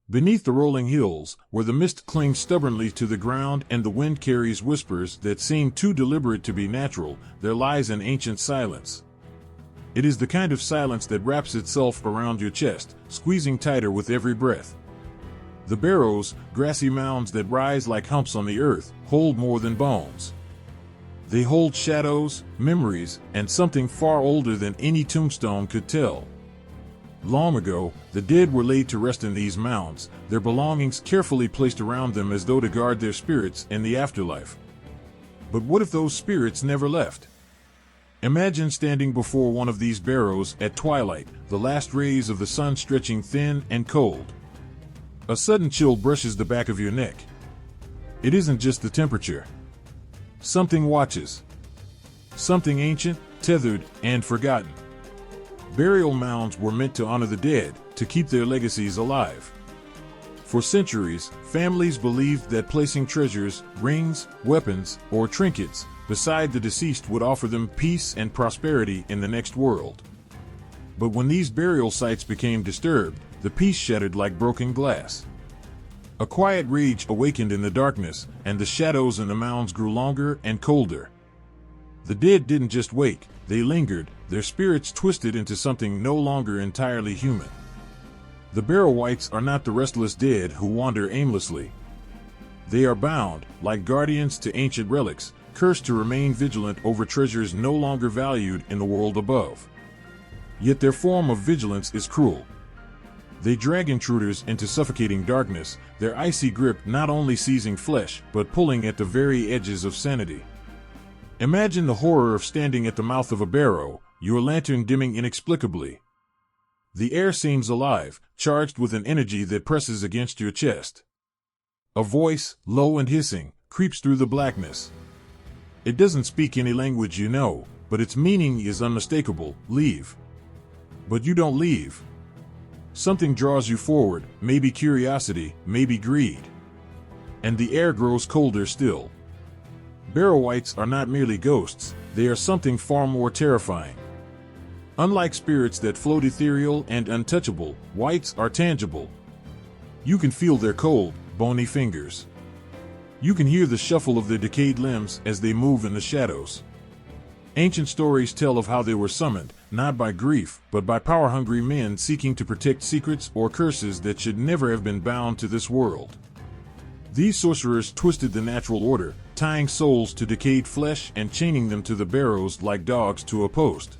Beneath the rolling hills, where the mist clings stubbornly to the ground and the wind carries whispers that seem too deliberate to be natural, there lies an ancient silence. It is the kind of silence that wraps itself around your chest, squeezing tighter with every breath. The barrows, grassy mounds that rise like humps on the earth, hold more than bones. They hold shadows, memories, and something far older than any tombstone could tell. Long ago, the dead were laid to rest in these mounds, their belongings carefully placed around them as though to guard their spirits in the afterlife. But what if those spirits never left? Imagine standing before one of these barrows at twilight, the last rays of the sun stretching thin and cold. A sudden chill brushes the back of your neck. It isn't just the temperature. Something watches. Something ancient, tethered, and forgotten. Burial mounds were meant to honor the dead, to keep their legacies alive. For centuries, families believed that placing treasures, rings, weapons, or trinkets beside the deceased would offer them peace and prosperity in the next world. But when these burial sites became disturbed, the peace shattered like broken glass. A quiet rage awakened in the darkness, and the shadows in the mounds grew longer and colder. The dead didn't just wake, they lingered, their spirits twisted into something no longer entirely human. The Barrow wights are not the restless dead who wander aimlessly. They are bound, like guardians to ancient relics, cursed to remain vigilant over treasures no longer valued in the world above. Yet their form of vigilance is cruel. They drag intruders into suffocating darkness, their icy grip not only seizing flesh, but pulling at the very edges of sanity. Imagine the horror of standing at the mouth of a barrow, your lantern dimming inexplicably. The air seems alive, charged with an energy that presses against your chest. A voice, low and hissing, creeps through the blackness. It doesn't speak any language you know, but its meaning is unmistakable: leave. But you don't leave. Something draws you forward, maybe curiosity, maybe greed. And the air grows colder still. Barrow wights are not merely ghosts, they are something far more terrifying. Unlike spirits that float ethereal and untouchable, wights are tangible. You can feel their cold, bony fingers. You can hear the shuffle of their decayed limbs as they move in the shadows. Ancient stories tell of how they were summoned, not by grief, but by power-hungry men seeking to protect secrets or curses that should never have been bound to this world. These sorcerers twisted the natural order, tying souls to decayed flesh and chaining them to the barrows like dogs to a post.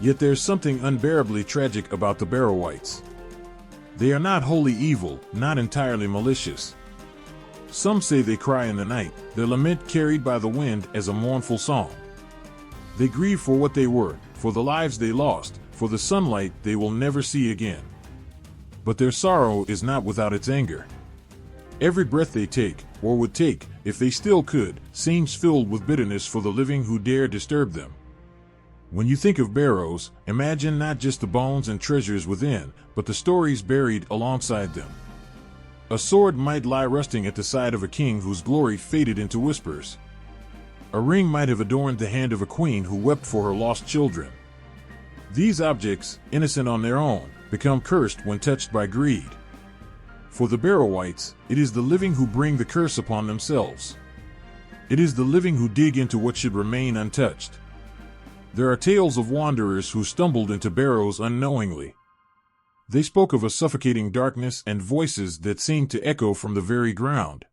Yet there's something unbearably tragic about the Barrow wights. They are not wholly evil, not entirely malicious. Some say they cry in the night, their lament carried by the wind as a mournful song. They grieve for what they were, for the lives they lost, for the sunlight they will never see again. But their sorrow is not without its anger. Every breath they take, or would take, if they still could, seems filled with bitterness for the living who dare disturb them. When you think of barrows, imagine not just the bones and treasures within, but the stories buried alongside them. A sword might lie rusting at the side of a king whose glory faded into whispers. A ring might have adorned the hand of a queen who wept for her lost children. These objects, innocent on their own, become cursed when touched by greed. For the Barrow wights, it is the living who bring the curse upon themselves. It is the living who dig into what should remain untouched. There are tales of wanderers who stumbled into barrows unknowingly. They spoke of a suffocating darkness and voices that seemed to echo from the very ground.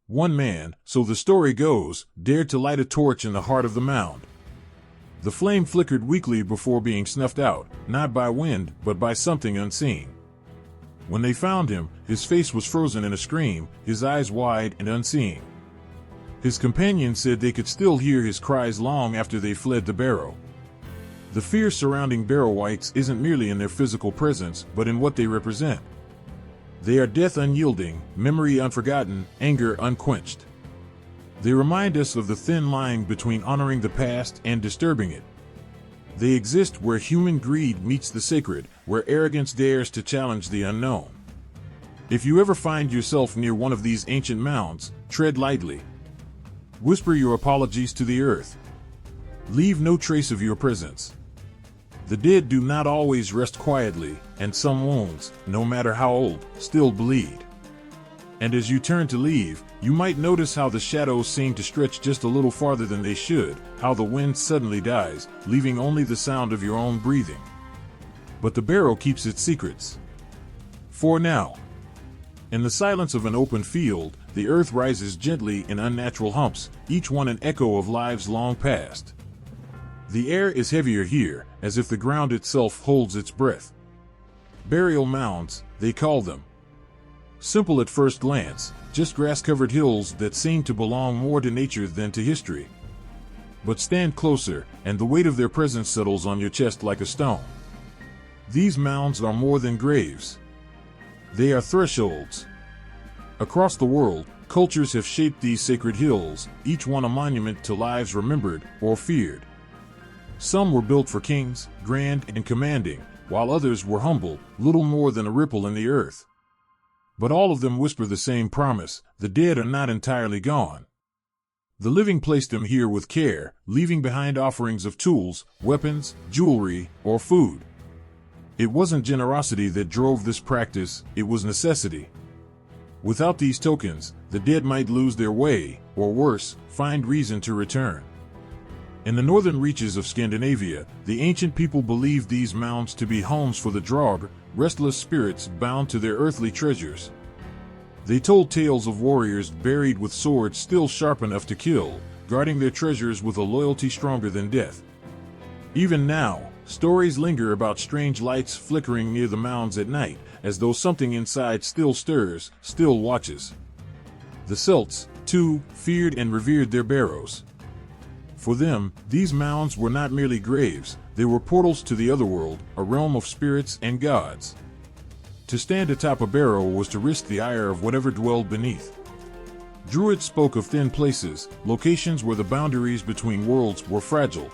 One man, so the story goes, dared to light a torch in the heart of the mound. The flame flickered weakly before being snuffed out, not by wind, but by something unseen. When they found him, his face was frozen in a scream, his eyes wide and unseeing. His companions said they could still hear his cries long after they fled the barrow. The fear surrounding Barrow wights isn't merely in their physical presence, but in what they represent. They are death unyielding, memory unforgotten, anger unquenched. They remind us of the thin line between honoring the past and disturbing it. They exist where human greed meets the sacred, where arrogance dares to challenge the unknown. If you ever find yourself near one of these ancient mounds, tread lightly. Whisper your apologies to the earth. Leave no trace of your presence. The dead do not always rest quietly, and some wounds, no matter how old, still bleed. And as you turn to leave, you might notice how the shadows seem to stretch just a little farther than they should, how the wind suddenly dies, leaving only the sound of your own breathing. But the Barrow keeps its secrets. For now. In the silence of an open field, the earth rises gently in unnatural humps, each one an echo of lives long past. The air is heavier here, as if the ground itself holds its breath. Burial mounds, they call them. Simple at first glance, just grass-covered hills that seem to belong more to nature than to history. But stand closer, and the weight of their presence settles on your chest like a stone. These mounds are more than graves. They are thresholds. Across the world, cultures have shaped these sacred hills, each one a monument to lives remembered or feared. Some were built for kings, grand and commanding, while others were humble, little more than a ripple in the earth. But all of them whisper the same promise: the dead are not entirely gone. The living placed them here with care, leaving behind offerings of tools, weapons, jewelry, or food. It wasn't generosity that drove this practice, it was necessity. Without these tokens, the dead might lose their way, or worse, find reason to return. In the northern reaches of Scandinavia, the ancient people believed these mounds to be homes for the Draug, restless spirits bound to their earthly treasures. They told tales of warriors buried with swords still sharp enough to kill, guarding their treasures with a loyalty stronger than death. Even now, stories linger about strange lights flickering near the mounds at night, as though something inside still stirs, still watches. The Celts, too, feared and revered their barrows. For them, these mounds were not merely graves, they were portals to the otherworld, a realm of spirits and gods. To stand atop a barrow was to risk the ire of whatever dwelled beneath. Druids spoke of thin places, locations where the boundaries between worlds were fragile.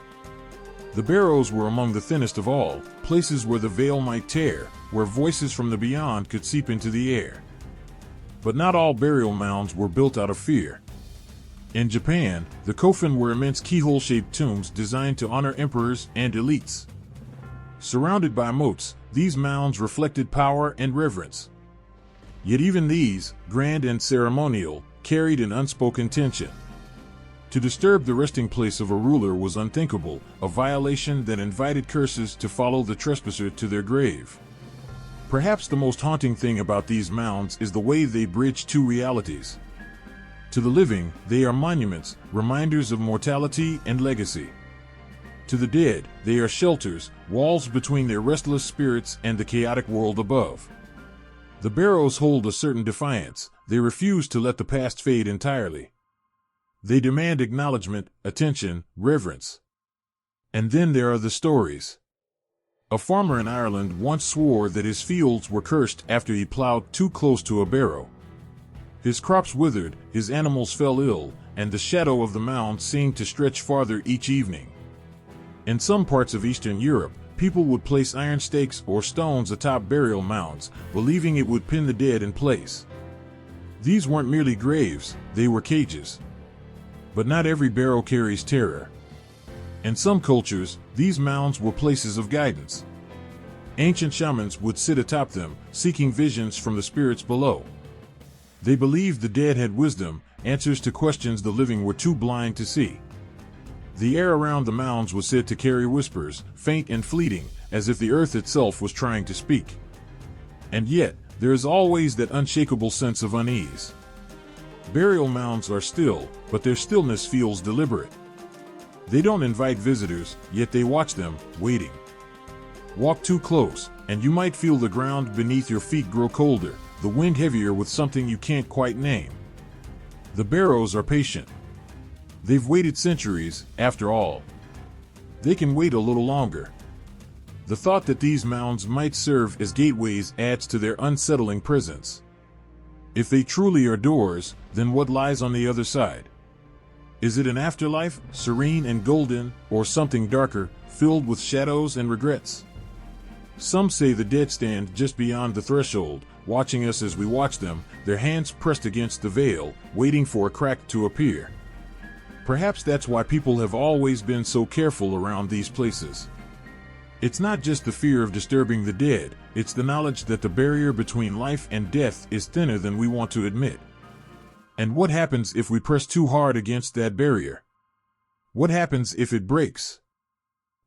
The barrows were among the thinnest of all, places where the veil might tear, where voices from the beyond could seep into the air. But not all burial mounds were built out of fear. In Japan, the coffin were immense keyhole-shaped tombs designed to honor emperors and elites. Surrounded by moats, these mounds reflected power and reverence. Yet even these, grand and ceremonial, carried an unspoken tension. To disturb the resting place of a ruler was unthinkable, a violation that invited curses to follow the trespasser to their grave. Perhaps the most haunting thing about these mounds is the way they bridge two realities. To the living, they are monuments, reminders of mortality and legacy. To the dead, they are shelters, walls between their restless spirits and the chaotic world above. The barrows hold a certain defiance, they refuse to let the past fade entirely. They demand acknowledgement, attention, reverence. And then there are the stories. A farmer in Ireland once swore that his fields were cursed after he plowed too close to a barrow. His crops withered, his animals fell ill, and the shadow of the mound seemed to stretch farther each evening. In some parts of Eastern Europe, people would place iron stakes or stones atop burial mounds, believing it would pin the dead in place. These weren't merely graves, they were cages. But not every barrow carries terror. In some cultures, these mounds were places of guidance. Ancient shamans would sit atop them, seeking visions from the spirits below. They believed the dead had wisdom, answers to questions the living were too blind to see. The air around the mounds was said to carry whispers, faint and fleeting, as if the earth itself was trying to speak. And yet, there is always that unshakable sense of unease. Burial mounds are still, but their stillness feels deliberate. They don't invite visitors, yet they watch them, waiting. Walk too close, and you might feel the ground beneath your feet grow colder, the wind heavier with something you can't quite name. The barrows are patient. They've waited centuries, after all. They can wait a little longer. The thought that these mounds might serve as gateways adds to their unsettling presence. If they truly are doors, then what lies on the other side? Is it an afterlife, serene and golden, or something darker, filled with shadows and regrets? Some say the dead stand just beyond the threshold, watching us as we watch them, their hands pressed against the veil, waiting for a crack to appear. Perhaps that's why people have always been so careful around these places. It's not just the fear of disturbing the dead, it's the knowledge that the barrier between life and death is thinner than we want to admit. And what happens if we press too hard against that barrier? What happens if it breaks?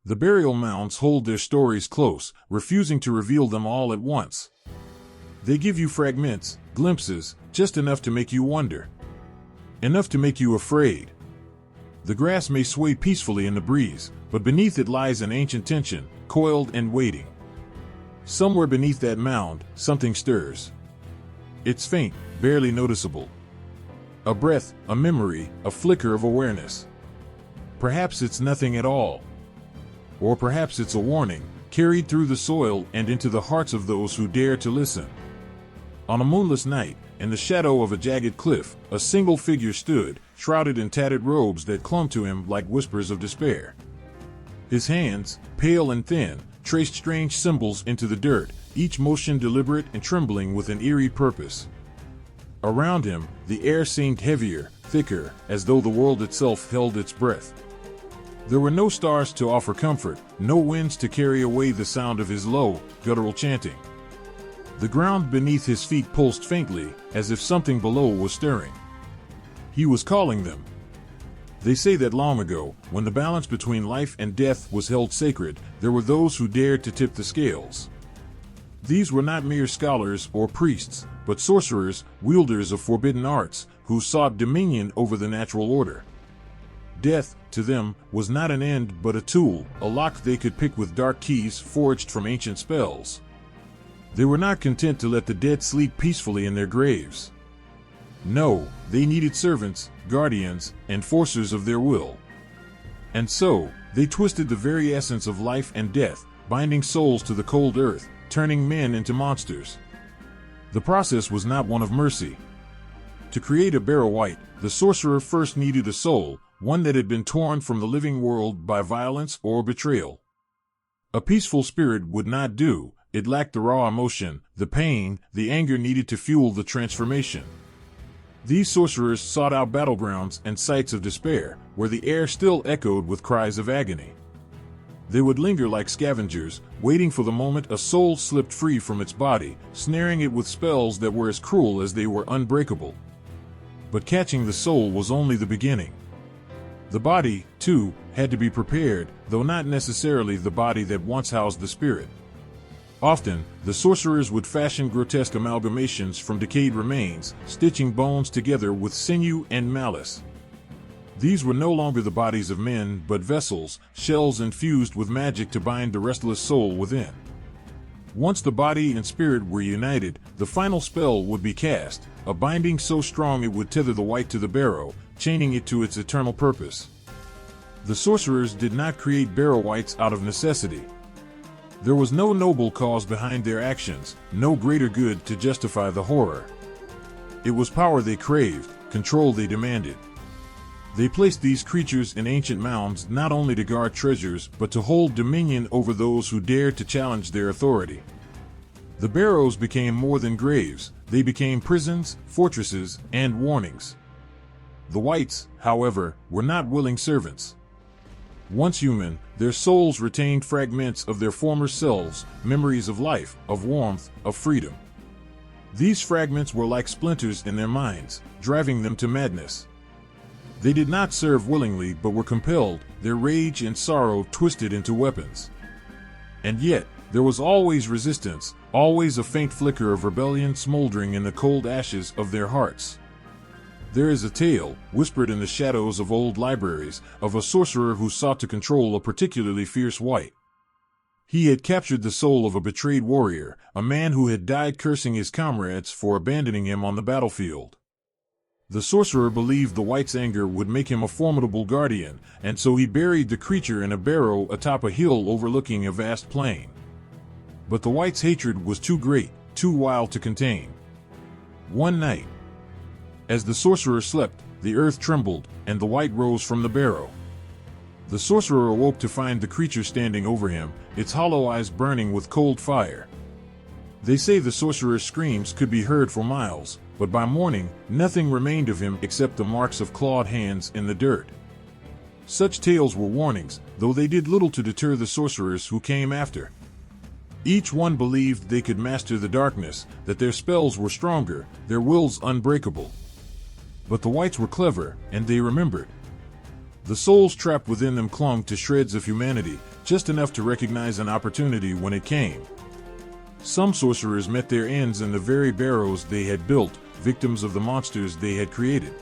The burial mounds hold their stories close, refusing to reveal them all at once. They give you fragments, glimpses, just enough to make you wonder. Enough to make you afraid. The grass may sway peacefully in the breeze, but beneath it lies an ancient tension, coiled and waiting. Somewhere beneath that mound, something stirs. It's faint, barely noticeable. A breath, a memory, a flicker of awareness. Perhaps it's nothing at all. Or perhaps it's a warning, carried through the soil and into the hearts of those who dare to listen. On a moonless night, in the shadow of a jagged cliff, a single figure stood, shrouded in tattered robes that clung to him like whispers of despair. His hands, pale and thin, traced strange symbols into the dirt, each motion deliberate and trembling with an eerie purpose. Around him, the air seemed heavier, thicker, as though the world itself held its breath. There were no stars to offer comfort, no winds to carry away the sound of his low, guttural chanting. The ground beneath his feet pulsed faintly, as if something below was stirring. He was calling them. They say that long ago, when the balance between life and death was held sacred, there were those who dared to tip the scales. These were not mere scholars or priests, but sorcerers, wielders of forbidden arts, who sought dominion over the natural order. Death, to them, was not an end but a tool, a lock they could pick with dark keys forged from ancient spells. They were not content to let the dead sleep peacefully in their graves. No, they needed servants, guardians, enforcers of their will. And so, they twisted the very essence of life and death, binding souls to the cold earth, turning men into monsters. The process was not one of mercy. To create a Barrow wight, the sorcerer first needed a soul, one that had been torn from the living world by violence or betrayal. A peaceful spirit would not do. It lacked the raw emotion, the pain, the anger needed to fuel the transformation. These sorcerers sought out battlegrounds and sites of despair, where the air still echoed with cries of agony. They would linger like scavengers, waiting for the moment a soul slipped free from its body, snaring it with spells that were as cruel as they were unbreakable. But catching the soul was only the beginning. The body, too, had to be prepared, though not necessarily the body that once housed the spirit. Often, the sorcerers would fashion grotesque amalgamations from decayed remains, stitching bones together with sinew and malice. These were no longer the bodies of men, but vessels, shells infused with magic to bind the restless soul within. Once the body and spirit were united, the final spell would be cast, a binding so strong it would tether the wight to the barrow, chaining it to its eternal purpose. The sorcerers did not create Barrow wights out of necessity. There was no noble cause behind their actions, no greater good to justify the horror. It was power they craved, control they demanded. They placed these creatures in ancient mounds not only to guard treasures but to hold dominion over those who dared to challenge their authority. The barrows became more than graves, they became prisons, fortresses, and warnings. The wights, however, were not willing servants. Once human, their souls retained fragments of their former selves, memories of life, of warmth, of freedom. These fragments were like splinters in their minds, driving them to madness. They did not serve willingly but were compelled, their rage and sorrow twisted into weapons. And yet, there was always resistance, always a faint flicker of rebellion smoldering in the cold ashes of their hearts. There is a tale, whispered in the shadows of old libraries, of a sorcerer who sought to control a particularly fierce wight. He had captured the soul of a betrayed warrior, a man who had died cursing his comrades for abandoning him on the battlefield. The sorcerer believed the wight's anger would make him a formidable guardian, and so he buried the creature in a barrow atop a hill overlooking a vast plain. But the wight's hatred was too great, too wild to contain. One night, as the sorcerer slept, the earth trembled, and the wight rose from the barrow. The sorcerer awoke to find the creature standing over him, its hollow eyes burning with cold fire. They say the sorcerer's screams could be heard for miles, but by morning, nothing remained of him except the marks of clawed hands in the dirt. Such tales were warnings, though they did little to deter the sorcerers who came after. Each one believed they could master the darkness, that their spells were stronger, their wills unbreakable. But the wights were clever, and they remembered. The souls trapped within them clung to shreds of humanity, just enough to recognize an opportunity when it came. Some sorcerers met their ends in the very barrows they had built, victims of the monsters they had created.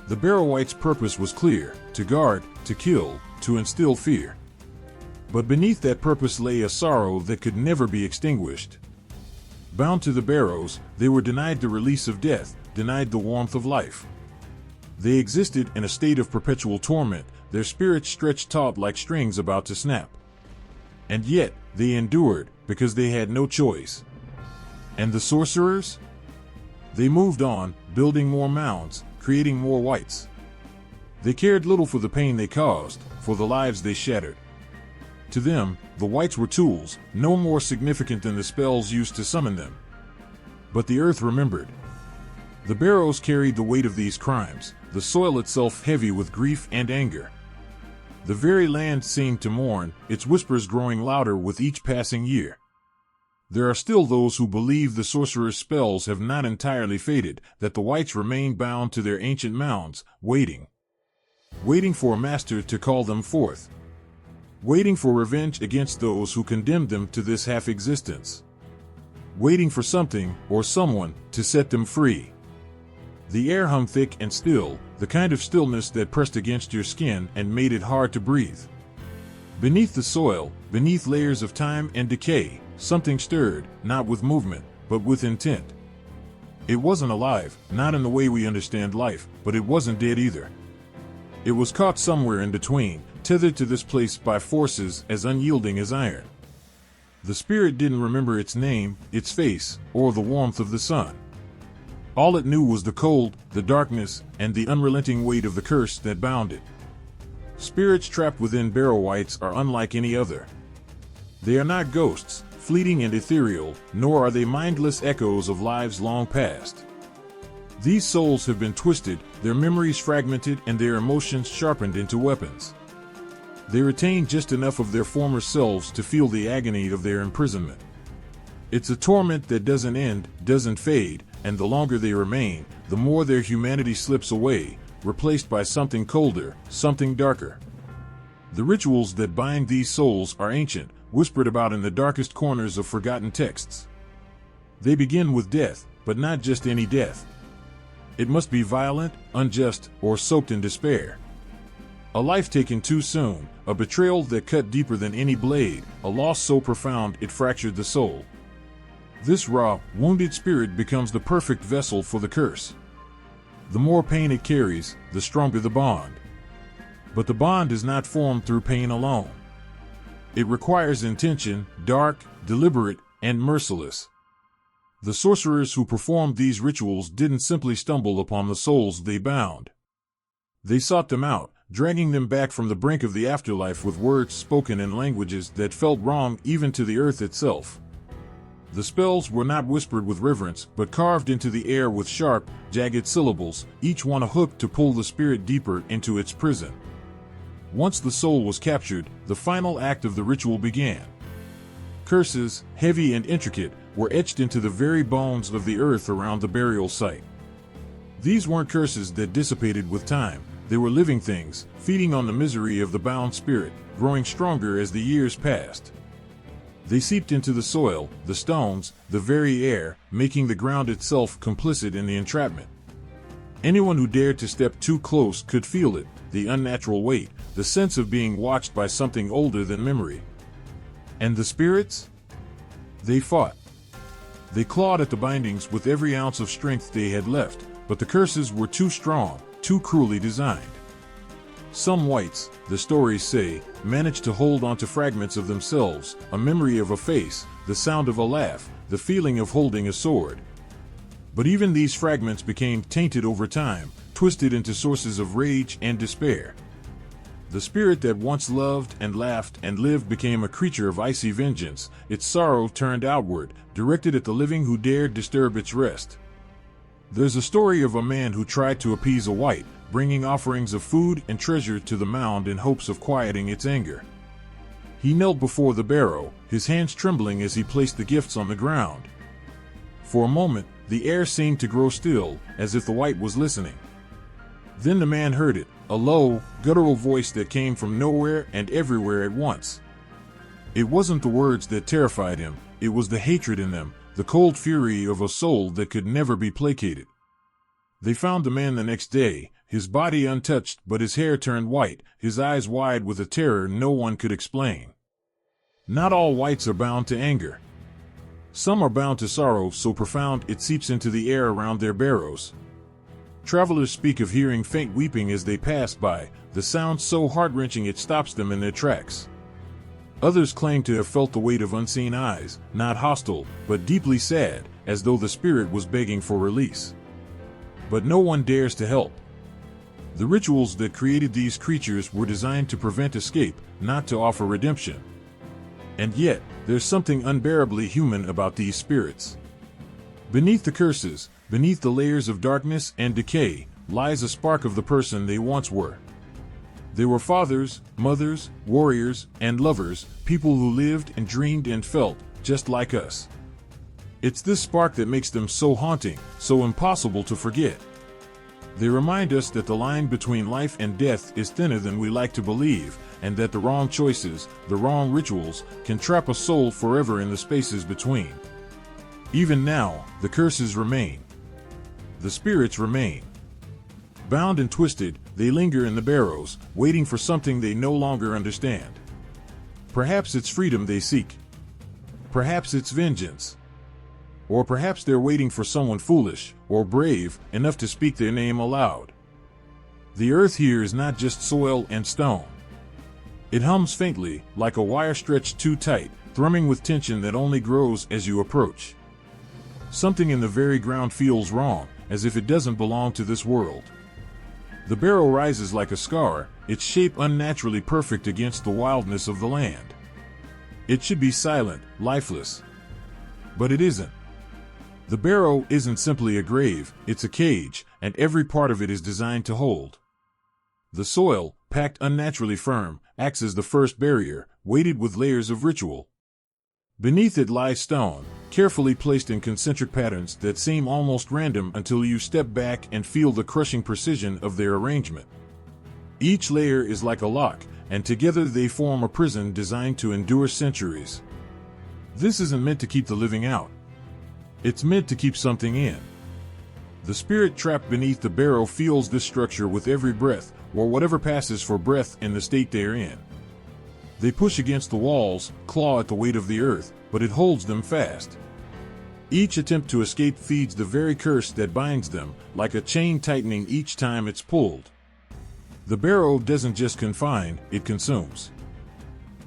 The Barrow wights' purpose was clear: to guard, to kill, to instill fear. But beneath that purpose lay a sorrow that could never be extinguished. Bound to the barrows, they were denied the release of death, denied the warmth of life. They existed in a state of perpetual torment, their spirits stretched taut like strings about to snap. And yet, they endured, because they had no choice. And the sorcerers? They moved on, building more mounds, creating more wights. They cared little for the pain they caused, for the lives they shattered. To them, the wights were tools, no more significant than the spells used to summon them. But the earth remembered. The barrows carried the weight of these crimes, the soil itself heavy with grief and anger. The very land seemed to mourn, its whispers growing louder with each passing year. There are still those who believe the sorcerer's spells have not entirely faded, that the wights remain bound to their ancient mounds, waiting for a master to call them forth. Waiting for revenge against those who condemned them to this half-existence. Waiting for something, or someone, to set them free. The air hung thick and still, the kind of stillness that pressed against your skin and made it hard to breathe. Beneath the soil, beneath layers of time and decay, something stirred, not with movement, but with intent. It wasn't alive, not in the way we understand life, but it wasn't dead either. It was caught somewhere in between, tethered to this place by forces as unyielding as iron. The spirit didn't remember its name, its face, or the warmth of the sun. All it knew was the cold, the darkness, and the unrelenting weight of the curse that bound it. Spirits trapped within Barrow wights are unlike any other. They are not ghosts, fleeting and ethereal, nor are they mindless echoes of lives long past. These souls have been twisted, their memories fragmented, and their emotions sharpened into weapons. They retain just enough of their former selves to feel the agony of their imprisonment. It's a torment that doesn't end, doesn't fade, and the longer they remain, the more their humanity slips away, replaced by something colder, something darker. The rituals that bind these souls are ancient, whispered about in the darkest corners of forgotten texts. They begin with death, but not just any death. It must be violent, unjust, or soaked in despair. A life taken too soon, a betrayal that cut deeper than any blade, a loss so profound it fractured the soul. This raw, wounded spirit becomes the perfect vessel for the curse. The more pain it carries, the stronger the bond. But the bond is not formed through pain alone. It requires intention, dark, deliberate, and merciless. The sorcerers who performed these rituals didn't simply stumble upon the souls they bound. They sought them out, dragging them back from the brink of the afterlife with words spoken in languages that felt wrong even to the earth itself. The spells were not whispered with reverence, but carved into the air with sharp, jagged syllables, each one a hook to pull the spirit deeper into its prison. Once the soul was captured, the final act of the ritual began. Curses, heavy and intricate, were etched into the very bones of the earth around the burial site. These weren't curses that dissipated with time. They were living things, feeding on the misery of the bound spirit, growing stronger as the years passed. They seeped into the soil, the stones, the very air, making the ground itself complicit in the entrapment. Anyone who dared to step too close could feel it, the unnatural weight, the sense of being watched by something older than memory. And the spirits? They fought. They clawed at the bindings with every ounce of strength they had left, but the curses were too strong, too cruelly designed. Some wights, the stories say, managed to hold onto fragments of themselves, a memory of a face, the sound of a laugh, the feeling of holding a sword. But even these fragments became tainted over time, twisted into sources of rage and despair. The spirit that once loved and laughed and lived became a creature of icy vengeance, its sorrow turned outward, directed at the living who dared disturb its rest. There's a story of a man who tried to appease a wight, bringing offerings of food and treasure to the mound in hopes of quieting its anger. He knelt before the barrow, his hands trembling as he placed the gifts on the ground. For a moment, the air seemed to grow still, as if the wight was listening. Then the man heard it, a low, guttural voice that came from nowhere and everywhere at once. It wasn't the words that terrified him, it was the hatred in them, the cold fury of a soul that could never be placated. They found the man the next day, his body untouched but his hair turned white, his eyes wide with a terror no one could explain. Not all wights are bound to anger. Some are bound to sorrow so profound it seeps into the air around their barrows. Travelers speak of hearing faint weeping as they pass by, the sound so heart-wrenching it stops them in their tracks. Others claim to have felt the weight of unseen eyes, not hostile, but deeply sad, as though the spirit was begging for release. But no one dares to help. The rituals that created these creatures were designed to prevent escape, not to offer redemption. And yet, there's something unbearably human about these spirits. Beneath the curses, beneath the layers of darkness and decay, lies a spark of the person they once were. They were fathers, mothers, warriors, and lovers, people who lived and dreamed and felt, just like us. It's this spark that makes them so haunting, so impossible to forget. They remind us that the line between life and death is thinner than we like to believe, and that the wrong choices, the wrong rituals, can trap a soul forever in the spaces between. Even now, the curses remain. The spirits remain. Bound and twisted, they linger in the barrows, waiting for something they no longer understand. Perhaps it's freedom they seek. Perhaps it's vengeance. Or perhaps they're waiting for someone foolish, or brave, enough to speak their name aloud. The earth here is not just soil and stone. It hums faintly, like a wire stretched too tight, thrumming with tension that only grows as you approach. Something in the very ground feels wrong, as if it doesn't belong to this world. The barrow rises like a scar, its shape unnaturally perfect against the wildness of the land. It should be silent, lifeless. But it isn't. The barrow isn't simply a grave, it's a cage, and every part of it is designed to hold. The soil, packed unnaturally firm, acts as the first barrier, weighted with layers of ritual. Beneath it lies stone, carefully placed in concentric patterns that seem almost random until you step back and feel the crushing precision of their arrangement. Each layer is like a lock, and together they form a prison designed to endure centuries. This isn't meant to keep the living out. It's meant to keep something in. The spirit trapped beneath the barrow feels this structure with every breath, or whatever passes for breath in the state they're in. They push against the walls, claw at the weight of the earth, but it holds them fast. Each attempt to escape feeds the very curse that binds them, like a chain tightening each time it's pulled. The barrow doesn't just confine, it consumes.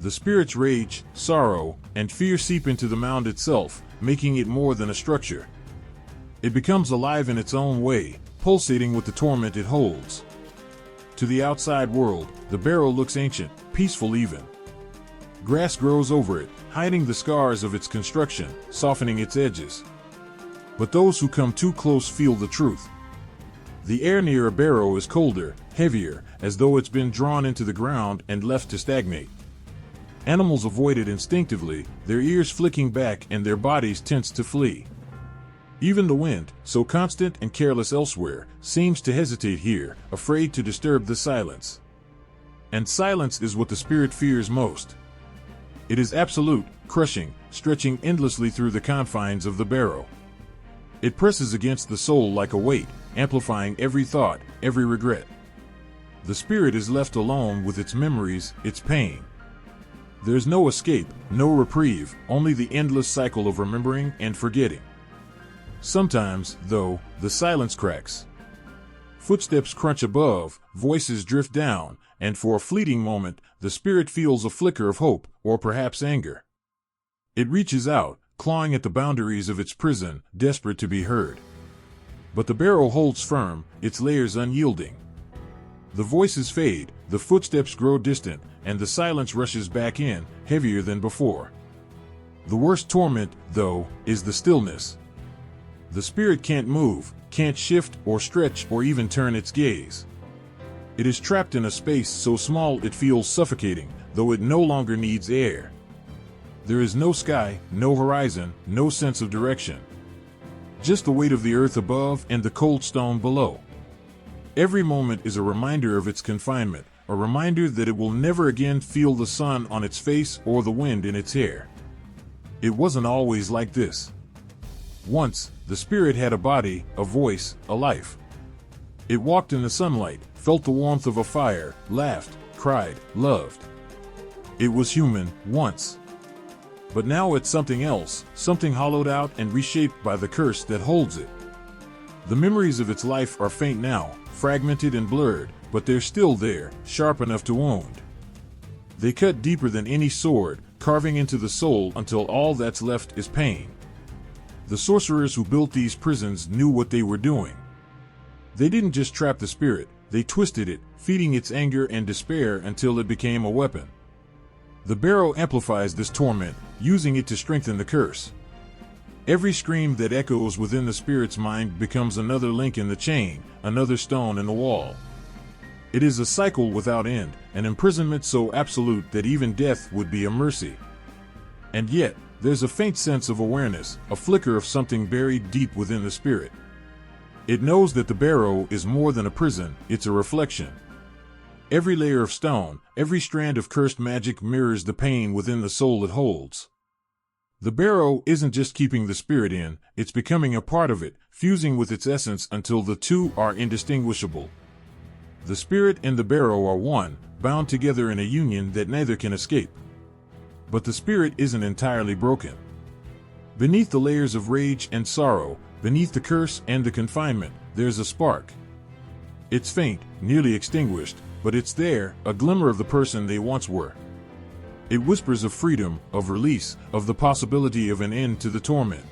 The spirit's rage, sorrow, and fear seep into the mound itself, making it more than a structure. It becomes alive in its own way, pulsating with the torment it holds. To the outside world, the barrow looks ancient, peaceful even. Grass grows over it, hiding the scars of its construction, softening its edges. But those who come too close feel the truth. The air near a barrow is colder, heavier, as though it's been drawn into the ground and left to stagnate. Animals avoid it instinctively, their ears flicking back and their bodies tense to flee. Even the wind, so constant and careless elsewhere, seems to hesitate here, afraid to disturb the silence. And silence is what the spirit fears most. It is absolute, crushing, stretching endlessly through the confines of the barrow. It presses against the soul like a weight, amplifying every thought, every regret. The spirit is left alone with its memories, its pain. There's no escape, no reprieve, only the endless cycle of remembering and forgetting. Sometimes, though, the silence cracks. Footsteps crunch above, voices drift down, and for a fleeting moment, the spirit feels a flicker of hope, or perhaps anger. It reaches out, clawing at the boundaries of its prison, desperate to be heard. But the barrow holds firm, its layers unyielding. The voices fade, the footsteps grow distant, and the silence rushes back in, heavier than before. The worst torment, though, is the stillness. The spirit can't move, can't shift or stretch or even turn its gaze. It is trapped in a space so small it feels suffocating, though it no longer needs air. There is no sky, no horizon, no sense of direction. Just the weight of the earth above and the cold stone below. Every moment is a reminder of its confinement, a reminder that it will never again feel the sun on its face or the wind in its hair. It wasn't always like this. Once, the spirit had a body, a voice, a life. It walked in the sunlight, felt the warmth of a fire, laughed, cried, loved. It was human, once. But now it's something else, something hollowed out and reshaped by the curse that holds it. The memories of its life are faint now, fragmented and blurred, but they're still there, sharp enough to wound. They cut deeper than any sword, carving into the soul until all that's left is pain. The sorcerers who built these prisons knew what they were doing. They didn't just trap the spirit, they twisted it, feeding its anger and despair until it became a weapon. The Barrow amplifies this torment, using it to strengthen the curse. Every scream that echoes within the spirit's mind becomes another link in the chain, another stone in the wall. It is a cycle without end, an imprisonment so absolute that even death would be a mercy. And yet, there's a faint sense of awareness, a flicker of something buried deep within the spirit. It knows that the Barrow is more than a prison, it's a reflection. Every layer of stone, every strand of cursed magic mirrors the pain within the soul it holds. The Barrow isn't just keeping the spirit in, it's becoming a part of it, fusing with its essence until the two are indistinguishable. The spirit and the Barrow are one, bound together in a union that neither can escape. But the spirit isn't entirely broken. Beneath the layers of rage and sorrow, beneath the curse and the confinement, there's a spark. It's faint, nearly extinguished, but it's there, a glimmer of the person they once were. It whispers of freedom, of release, of the possibility of an end to the torment.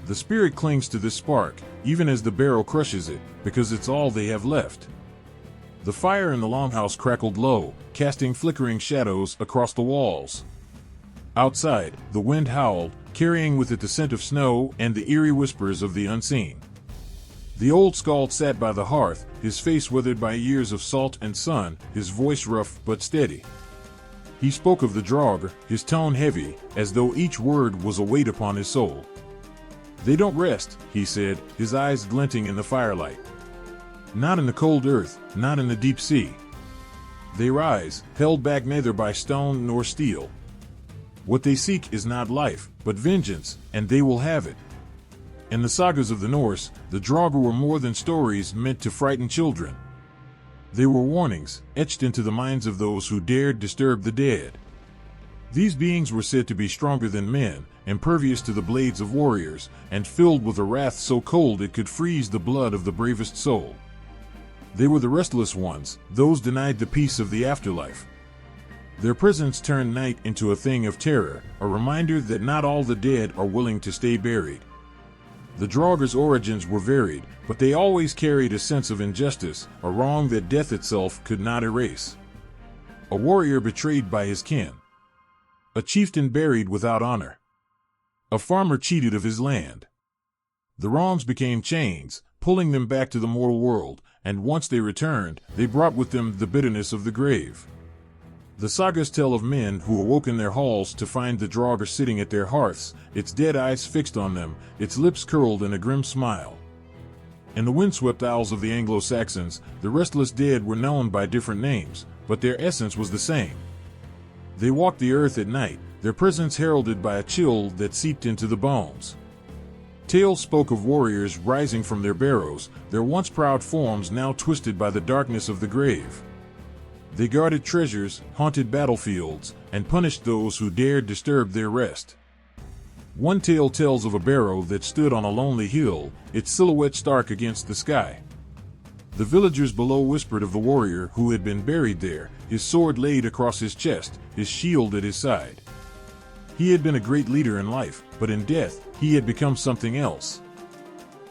The spirit clings to this spark, even as the Barrow crushes it, because it's all they have left. The fire in the longhouse crackled low, casting flickering shadows across the walls. Outside, the wind howled, carrying with it the scent of snow and the eerie whispers of the unseen. The old skald sat by the hearth, his face weathered by years of salt and sun, his voice rough but steady. He spoke of the Draugr, his tone heavy, as though each word was a weight upon his soul. "They don't rest," he said, his eyes glinting in the firelight. "Not in the cold earth, not in the deep sea. They rise, held back neither by stone nor steel. What they seek is not life, but vengeance, and they will have it." In the sagas of the Norse, the Draugr were more than stories meant to frighten children. They were warnings, etched into the minds of those who dared disturb the dead. These beings were said to be stronger than men, impervious to the blades of warriors, and filled with a wrath so cold it could freeze the blood of the bravest soul. They were the restless ones, those denied the peace of the afterlife. Their presence turned night into a thing of terror, a reminder that not all the dead are willing to stay buried. The Draugr's origins were varied, but they always carried a sense of injustice, a wrong that death itself could not erase. A warrior betrayed by his kin. A chieftain buried without honor. A farmer cheated of his land. The wrongs became chains, pulling them back to the mortal world, and once they returned, they brought with them the bitterness of the grave. The sagas tell of men who awoke in their halls to find the Draugr sitting at their hearths, its dead eyes fixed on them, its lips curled in a grim smile. In the windswept isles of the Anglo-Saxons, the restless dead were known by different names, but their essence was the same. They walked the earth at night, their presence heralded by a chill that seeped into the bones. Tales spoke of warriors rising from their barrows, their once proud forms now twisted by the darkness of the grave. They guarded treasures, haunted battlefields, and punished those who dared disturb their rest. One tale tells of a barrow that stood on a lonely hill, its silhouette stark against the sky. The villagers below whispered of the warrior who had been buried there, his sword laid across his chest, his shield at his side. He had been a great leader in life, but in death, he had become something else.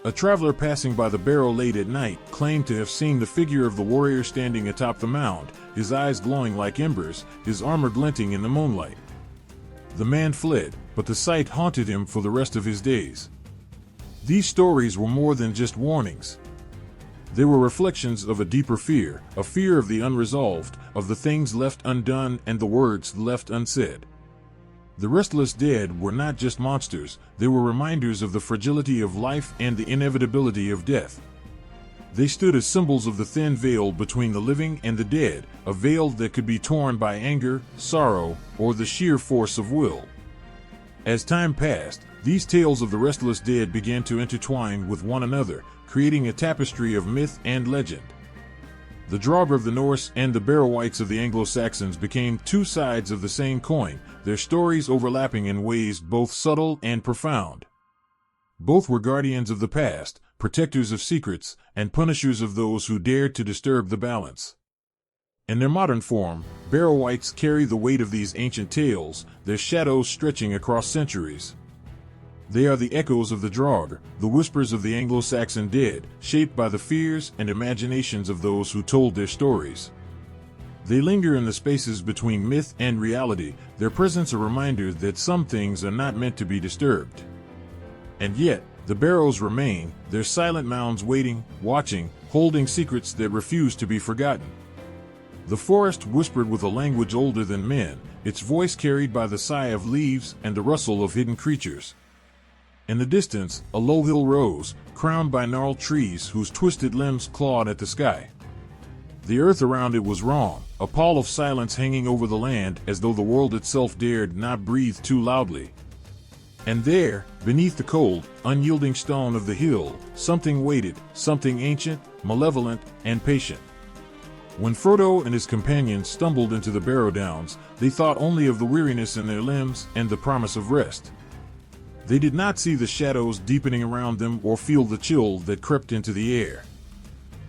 A traveler passing by the barrow late at night claimed to have seen the figure of the warrior standing atop the mound, his eyes glowing like embers, his armor glinting in the moonlight. The man fled, but the sight haunted him for the rest of his days. These stories were more than just warnings. They were reflections of a deeper fear, a fear of the unresolved, of the things left undone and the words left unsaid. The restless dead were not just monsters, they were reminders of the fragility of life and the inevitability of death. They stood as symbols of the thin veil between the living and the dead, a veil that could be torn by anger, sorrow, or the sheer force of will. As time passed, these tales of the restless dead began to intertwine with one another, creating a tapestry of myth and legend. The Draugr of the Norse and the Barrow wights of the Anglo-Saxons became two sides of the same coin, their stories overlapping in ways both subtle and profound. Both were guardians of the past, protectors of secrets, and punishers of those who dared to disturb the balance. In their modern form, Barrow wights carry the weight of these ancient tales, their shadows stretching across centuries. They are the echoes of the Draugr, the whispers of the Anglo-Saxon dead, shaped by the fears and imaginations of those who told their stories. They linger in the spaces between myth and reality, their presence a reminder that some things are not meant to be disturbed. And yet, the Barrows remain, their silent mounds waiting, watching, holding secrets that refuse to be forgotten. The forest whispered with a language older than men, its voice carried by the sigh of leaves and the rustle of hidden creatures. In the distance, a low hill rose, crowned by gnarled trees whose twisted limbs clawed at the sky. The earth around it was wrong, a pall of silence hanging over the land as though the world itself dared not breathe too loudly. And there, beneath the cold, unyielding stone of the hill, something waited, something ancient, malevolent, and patient. When Frodo and his companions stumbled into the Barrow-downs, they thought only of the weariness in their limbs and the promise of rest. They did not see the shadows deepening around them or feel the chill that crept into the air.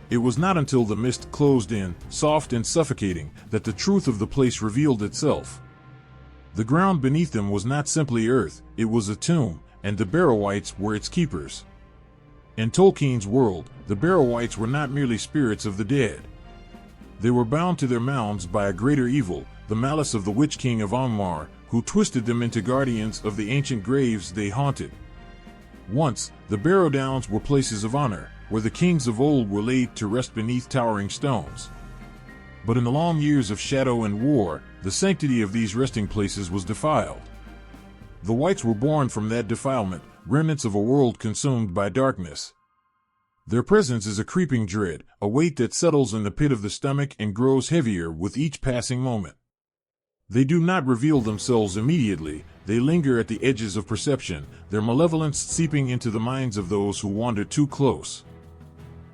It was not until the mist closed in, soft and suffocating, that the truth of the place revealed itself. The ground beneath them was not simply earth, it was a tomb, and the Barrow wights were its keepers. In Tolkien's world, the Barrow wights were not merely spirits of the dead. They were bound to their mounds by a greater evil, the malice of the Witch-king of Angmar, who twisted them into guardians of the ancient graves they haunted. Once, the Barrow-downs were places of honor, where the kings of old were laid to rest beneath towering stones. But in the long years of shadow and war, the sanctity of these resting places was defiled. The wights were born from that defilement, remnants of a world consumed by darkness. Their presence is a creeping dread, a weight that settles in the pit of the stomach and grows heavier with each passing moment. They do not reveal themselves immediately, they linger at the edges of perception, their malevolence seeping into the minds of those who wander too close.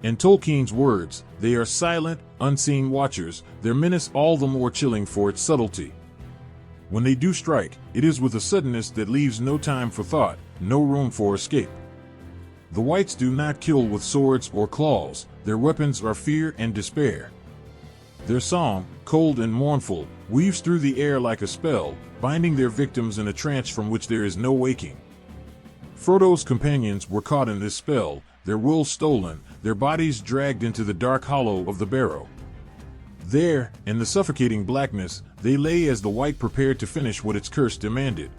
In Tolkien's words, they are silent, unseen watchers, their menace all the more chilling for its subtlety. When they do strike, it is with a suddenness that leaves no time for thought, no room for escape. The wights do not kill with swords or claws, their weapons are fear and despair. Their song, cold and mournful, weaves through the air like a spell, binding their victims in a trance from which there is no waking. Frodo's companions were caught in this spell, their wills stolen, their bodies dragged into the dark hollow of the Barrow. There, in the suffocating blackness, they lay as the wight prepared to finish what its curse demanded.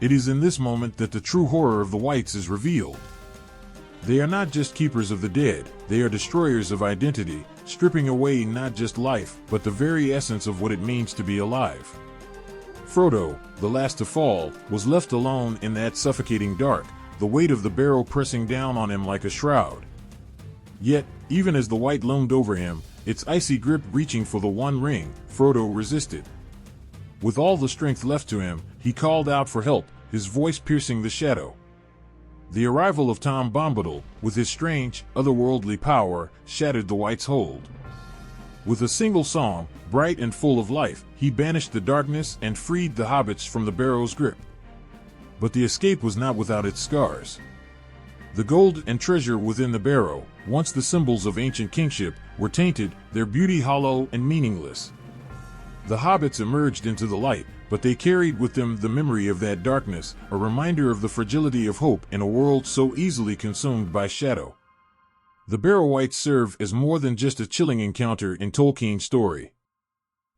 It is in this moment that the true horror of the wights is revealed. They are not just keepers of the dead, they are destroyers of identity, stripping away not just life, but the very essence of what it means to be alive. Frodo, the last to fall, was left alone in that suffocating dark, the weight of the Barrow pressing down on him like a shroud. Yet, even as the wight loomed over him, its icy grip reaching for the one ring, Frodo resisted. With all the strength left to him, he called out for help, his voice piercing the shadow. The arrival of Tom Bombadil, with his strange, otherworldly power, shattered the wight's hold. With a single song, bright and full of life, he banished the darkness and freed the hobbits from the Barrow's grip. But the escape was not without its scars. The gold and treasure within the Barrow, once the symbols of ancient kingship, were tainted, their beauty hollow and meaningless. The hobbits emerged into the light, but they carried with them the memory of that darkness, a reminder of the fragility of hope in a world so easily consumed by shadow. The Barrow wights serve as more than just a chilling encounter in Tolkien's story.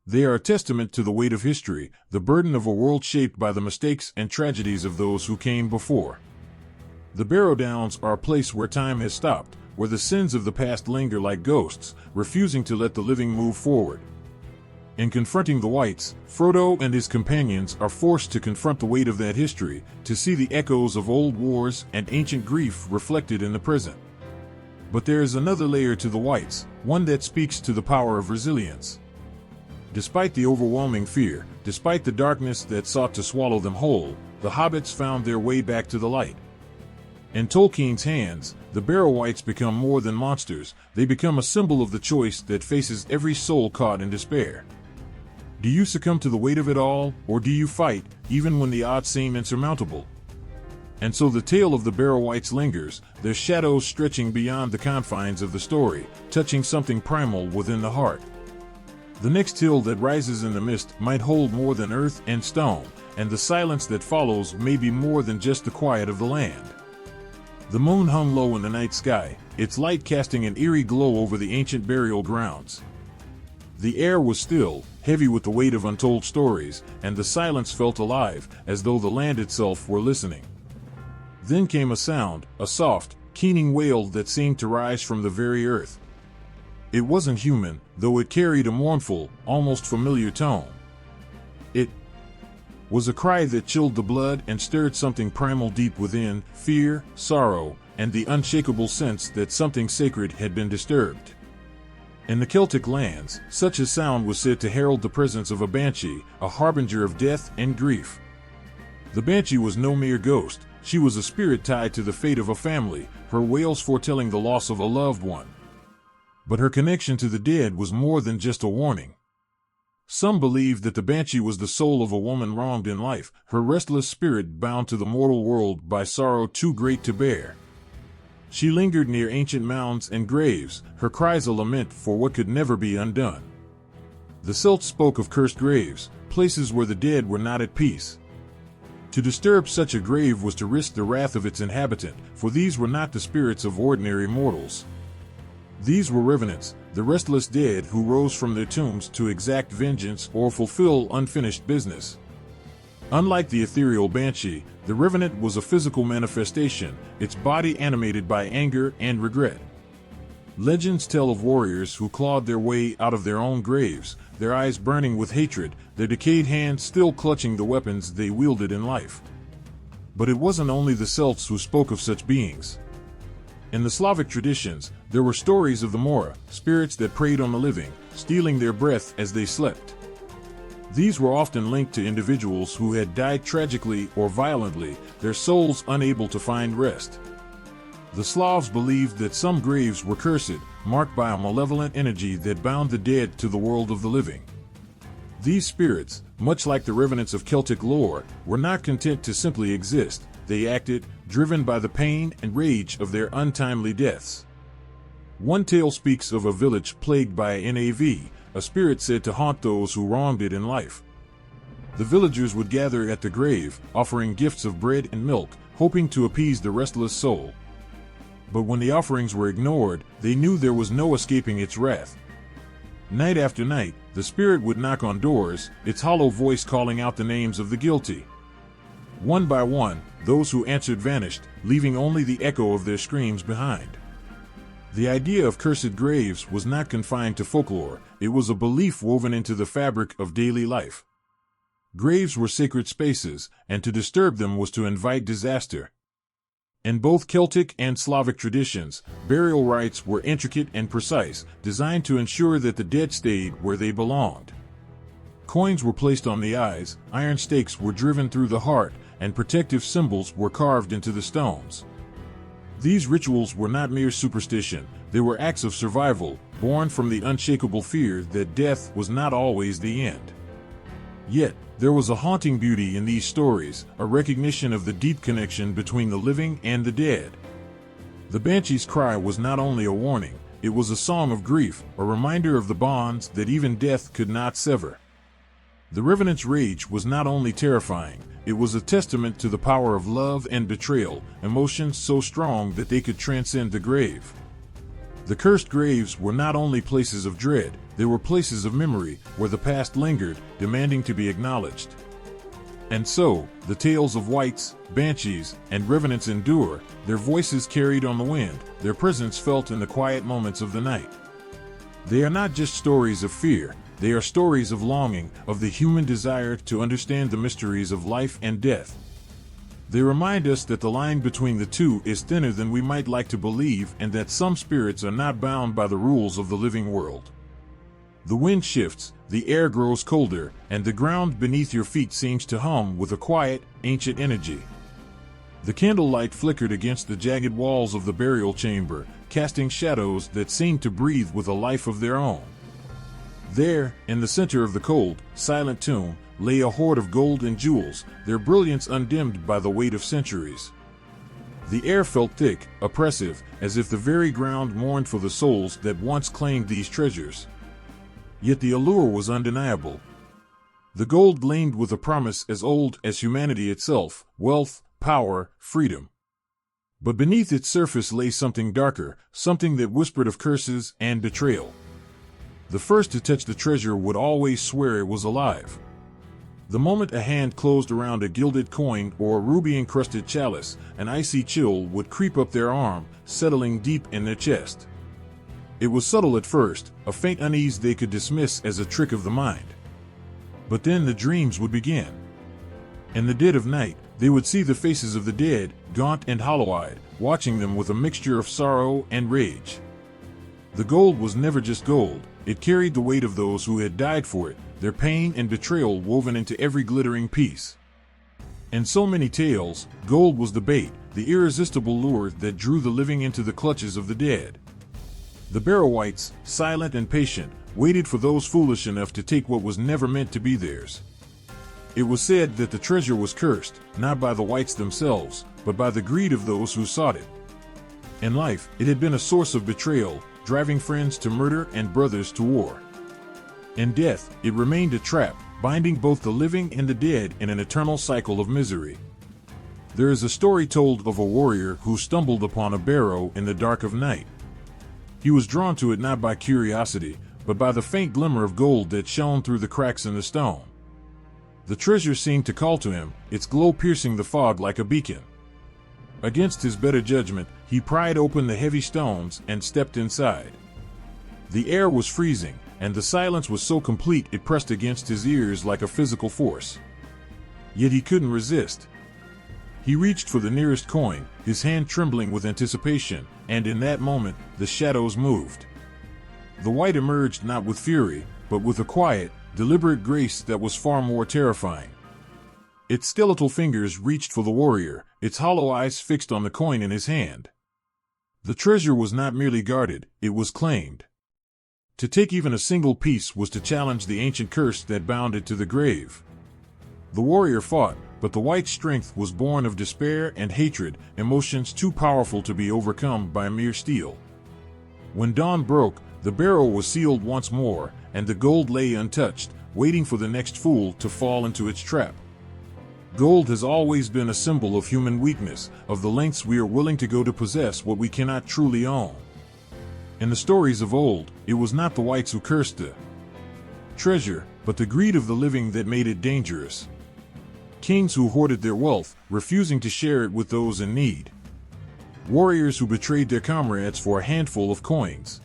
They are a testament to the weight of history, the burden of a world shaped by the mistakes and tragedies of those who came before. The Barrow-downs are a place where time has stopped, where the sins of the past linger like ghosts, refusing to let the living move forward. In confronting the Wights, Frodo and his companions are forced to confront the weight of that history, to see the echoes of old wars and ancient grief reflected in the present. But there is another layer to the Wights, one that speaks to the power of resilience. Despite the overwhelming fear, despite the darkness that sought to swallow them whole, the hobbits found their way back to the light. In Tolkien's hands, the Barrow wights become more than monsters, they become a symbol of the choice that faces every soul caught in despair. Do you succumb to the weight of it all, or do you fight, even when the odds seem insurmountable? And so the tale of the Barrow wights lingers, their shadows stretching beyond the confines of the story, touching something primal within the heart. The next hill that rises in the mist might hold more than earth and stone, and the silence that follows may be more than just the quiet of the land. The moon hung low in the night sky, its light casting an eerie glow over the ancient burial grounds. The air was still, heavy with the weight of untold stories, and the silence felt alive, as though the land itself were listening. Then came a sound, a soft, keening wail that seemed to rise from the very earth. It wasn't human, though it carried a mournful, almost familiar tone. It was a cry that chilled the blood and stirred something primal deep within, fear, sorrow, and the unshakable sense that something sacred had been disturbed. In the Celtic lands, such a sound was said to herald the presence of a banshee, a harbinger of death and grief. The banshee was no mere ghost, she was a spirit tied to the fate of a family, her wails foretelling the loss of a loved one. But her connection to the dead was more than just a warning. Some believed that the banshee was the soul of a woman wronged in life, her restless spirit bound to the mortal world by sorrow too great to bear. She lingered near ancient mounds and graves, her cries a lament for what could never be undone. The Celts spoke of cursed graves, places where the dead were not at peace. To disturb such a grave was to risk the wrath of its inhabitant, for these were not the spirits of ordinary mortals. These were revenants, the restless dead who rose from their tombs to exact vengeance or fulfill unfinished business. Unlike the ethereal banshee, the revenant was a physical manifestation, its body animated by anger and regret. Legends tell of warriors who clawed their way out of their own graves, their eyes burning with hatred, their decayed hands still clutching the weapons they wielded in life. But it wasn't only the Celts who spoke of such beings. In the Slavic traditions, there were stories of the Mora, spirits that preyed on the living, stealing their breath as they slept. These were often linked to individuals who had died tragically or violently, their souls unable to find rest. The Slavs believed that some graves were cursed, marked by a malevolent energy that bound the dead to the world of the living. These spirits, much like the revenants of Celtic lore, were not content to simply exist. They acted, driven by the pain and rage of their untimely deaths. One tale speaks of a village plagued by a NAV, a spirit said to haunt those who wronged it in life. The villagers would gather at the grave, offering gifts of bread and milk, hoping to appease the restless soul. But when the offerings were ignored, they knew there was no escaping its wrath. Night after night, the spirit would knock on doors, its hollow voice calling out the names of the guilty. One by one, those who answered vanished, leaving only the echo of their screams behind. The idea of cursed graves was not confined to folklore, it was a belief woven into the fabric of daily life. Graves were sacred spaces, and to disturb them was to invite disaster. In both Celtic and Slavic traditions, burial rites were intricate and precise, designed to ensure that the dead stayed where they belonged. Coins were placed on the eyes, iron stakes were driven through the heart, and protective symbols were carved into the stones. These rituals were not mere superstition, they were acts of survival, born from the unshakable fear that death was not always the end. Yet, there was a haunting beauty in these stories, a recognition of the deep connection between the living and the dead. The banshee's cry was not only a warning, it was a song of grief, a reminder of the bonds that even death could not sever. The revenant's rage was not only terrifying, it was a testament to the power of love and betrayal, emotions so strong that they could transcend the grave. The cursed graves were not only places of dread, they were places of memory, where the past lingered, demanding to be acknowledged. And so, the tales of wights, banshees, and revenants endure, their voices carried on the wind, their presence felt in the quiet moments of the night. They are not just stories of fear, they are stories of longing, of the human desire to understand the mysteries of life and death. They remind us that the line between the two is thinner than we might like to believe, and that some spirits are not bound by the rules of the living world. The wind shifts, the air grows colder, and the ground beneath your feet seems to hum with a quiet, ancient energy. The candlelight flickered against the jagged walls of the burial chamber, casting shadows that seemed to breathe with a life of their own. There, in the center of the cold, silent tomb, lay a hoard of gold and jewels, their brilliance undimmed by the weight of centuries. The air felt thick, oppressive, as if the very ground mourned for the souls that once claimed these treasures. Yet the allure was undeniable. The gold gleamed with a promise as old as humanity itself: wealth, power, freedom. But beneath its surface lay something darker, something that whispered of curses and betrayal. The first to touch the treasure would always swear it was alive. The moment a hand closed around a gilded coin or a ruby-encrusted chalice, an icy chill would creep up their arm, settling deep in their chest. It was subtle at first, a faint unease they could dismiss as a trick of the mind. But then the dreams would begin. In the dead of night, they would see the faces of the dead, gaunt and hollow-eyed, watching them with a mixture of sorrow and rage. The gold was never just gold, it carried the weight of those who had died for it, their pain and betrayal woven into every glittering piece. In so many tales, gold was the bait, the irresistible lure that drew the living into the clutches of the dead. The Barrow wights, silent and patient, waited for those foolish enough to take what was never meant to be theirs. It was said that the treasure was cursed, not by the wights themselves, but by the greed of those who sought it. In life, it had been a source of betrayal, driving friends to murder and brothers to war. In death, it remained a trap, binding both the living and the dead in an eternal cycle of misery. There is a story told of a warrior who stumbled upon a barrow in the dark of night. He was drawn to it not by curiosity, but by the faint glimmer of gold that shone through the cracks in the stone. The treasure seemed to call to him, its glow piercing the fog like a beacon. Against his better judgment, he pried open the heavy stones and stepped inside. The air was freezing, and the silence was so complete it pressed against his ears like a physical force. Yet he couldn't resist. He reached for the nearest coin, his hand trembling with anticipation, and in that moment, the shadows moved. The wight emerged not with fury, but with a quiet, deliberate grace that was far more terrifying. Its skeletal fingers reached for the warrior, its hollow eyes fixed on the coin in his hand. The treasure was not merely guarded, it was claimed. To take even a single piece was to challenge the ancient curse that bound it to the grave. The warrior fought, but the wight's strength was born of despair and hatred, emotions too powerful to be overcome by mere steel. When dawn broke, the barrow was sealed once more, and the gold lay untouched, waiting for the next fool to fall into its trap. Gold has always been a symbol of human weakness, of the lengths we are willing to go to possess what we cannot truly own. In the stories of old, it was not the wights who cursed the treasure, but the greed of the living that made it dangerous. Kings who hoarded their wealth, refusing to share it with those in need. Warriors who betrayed their comrades for a handful of coins.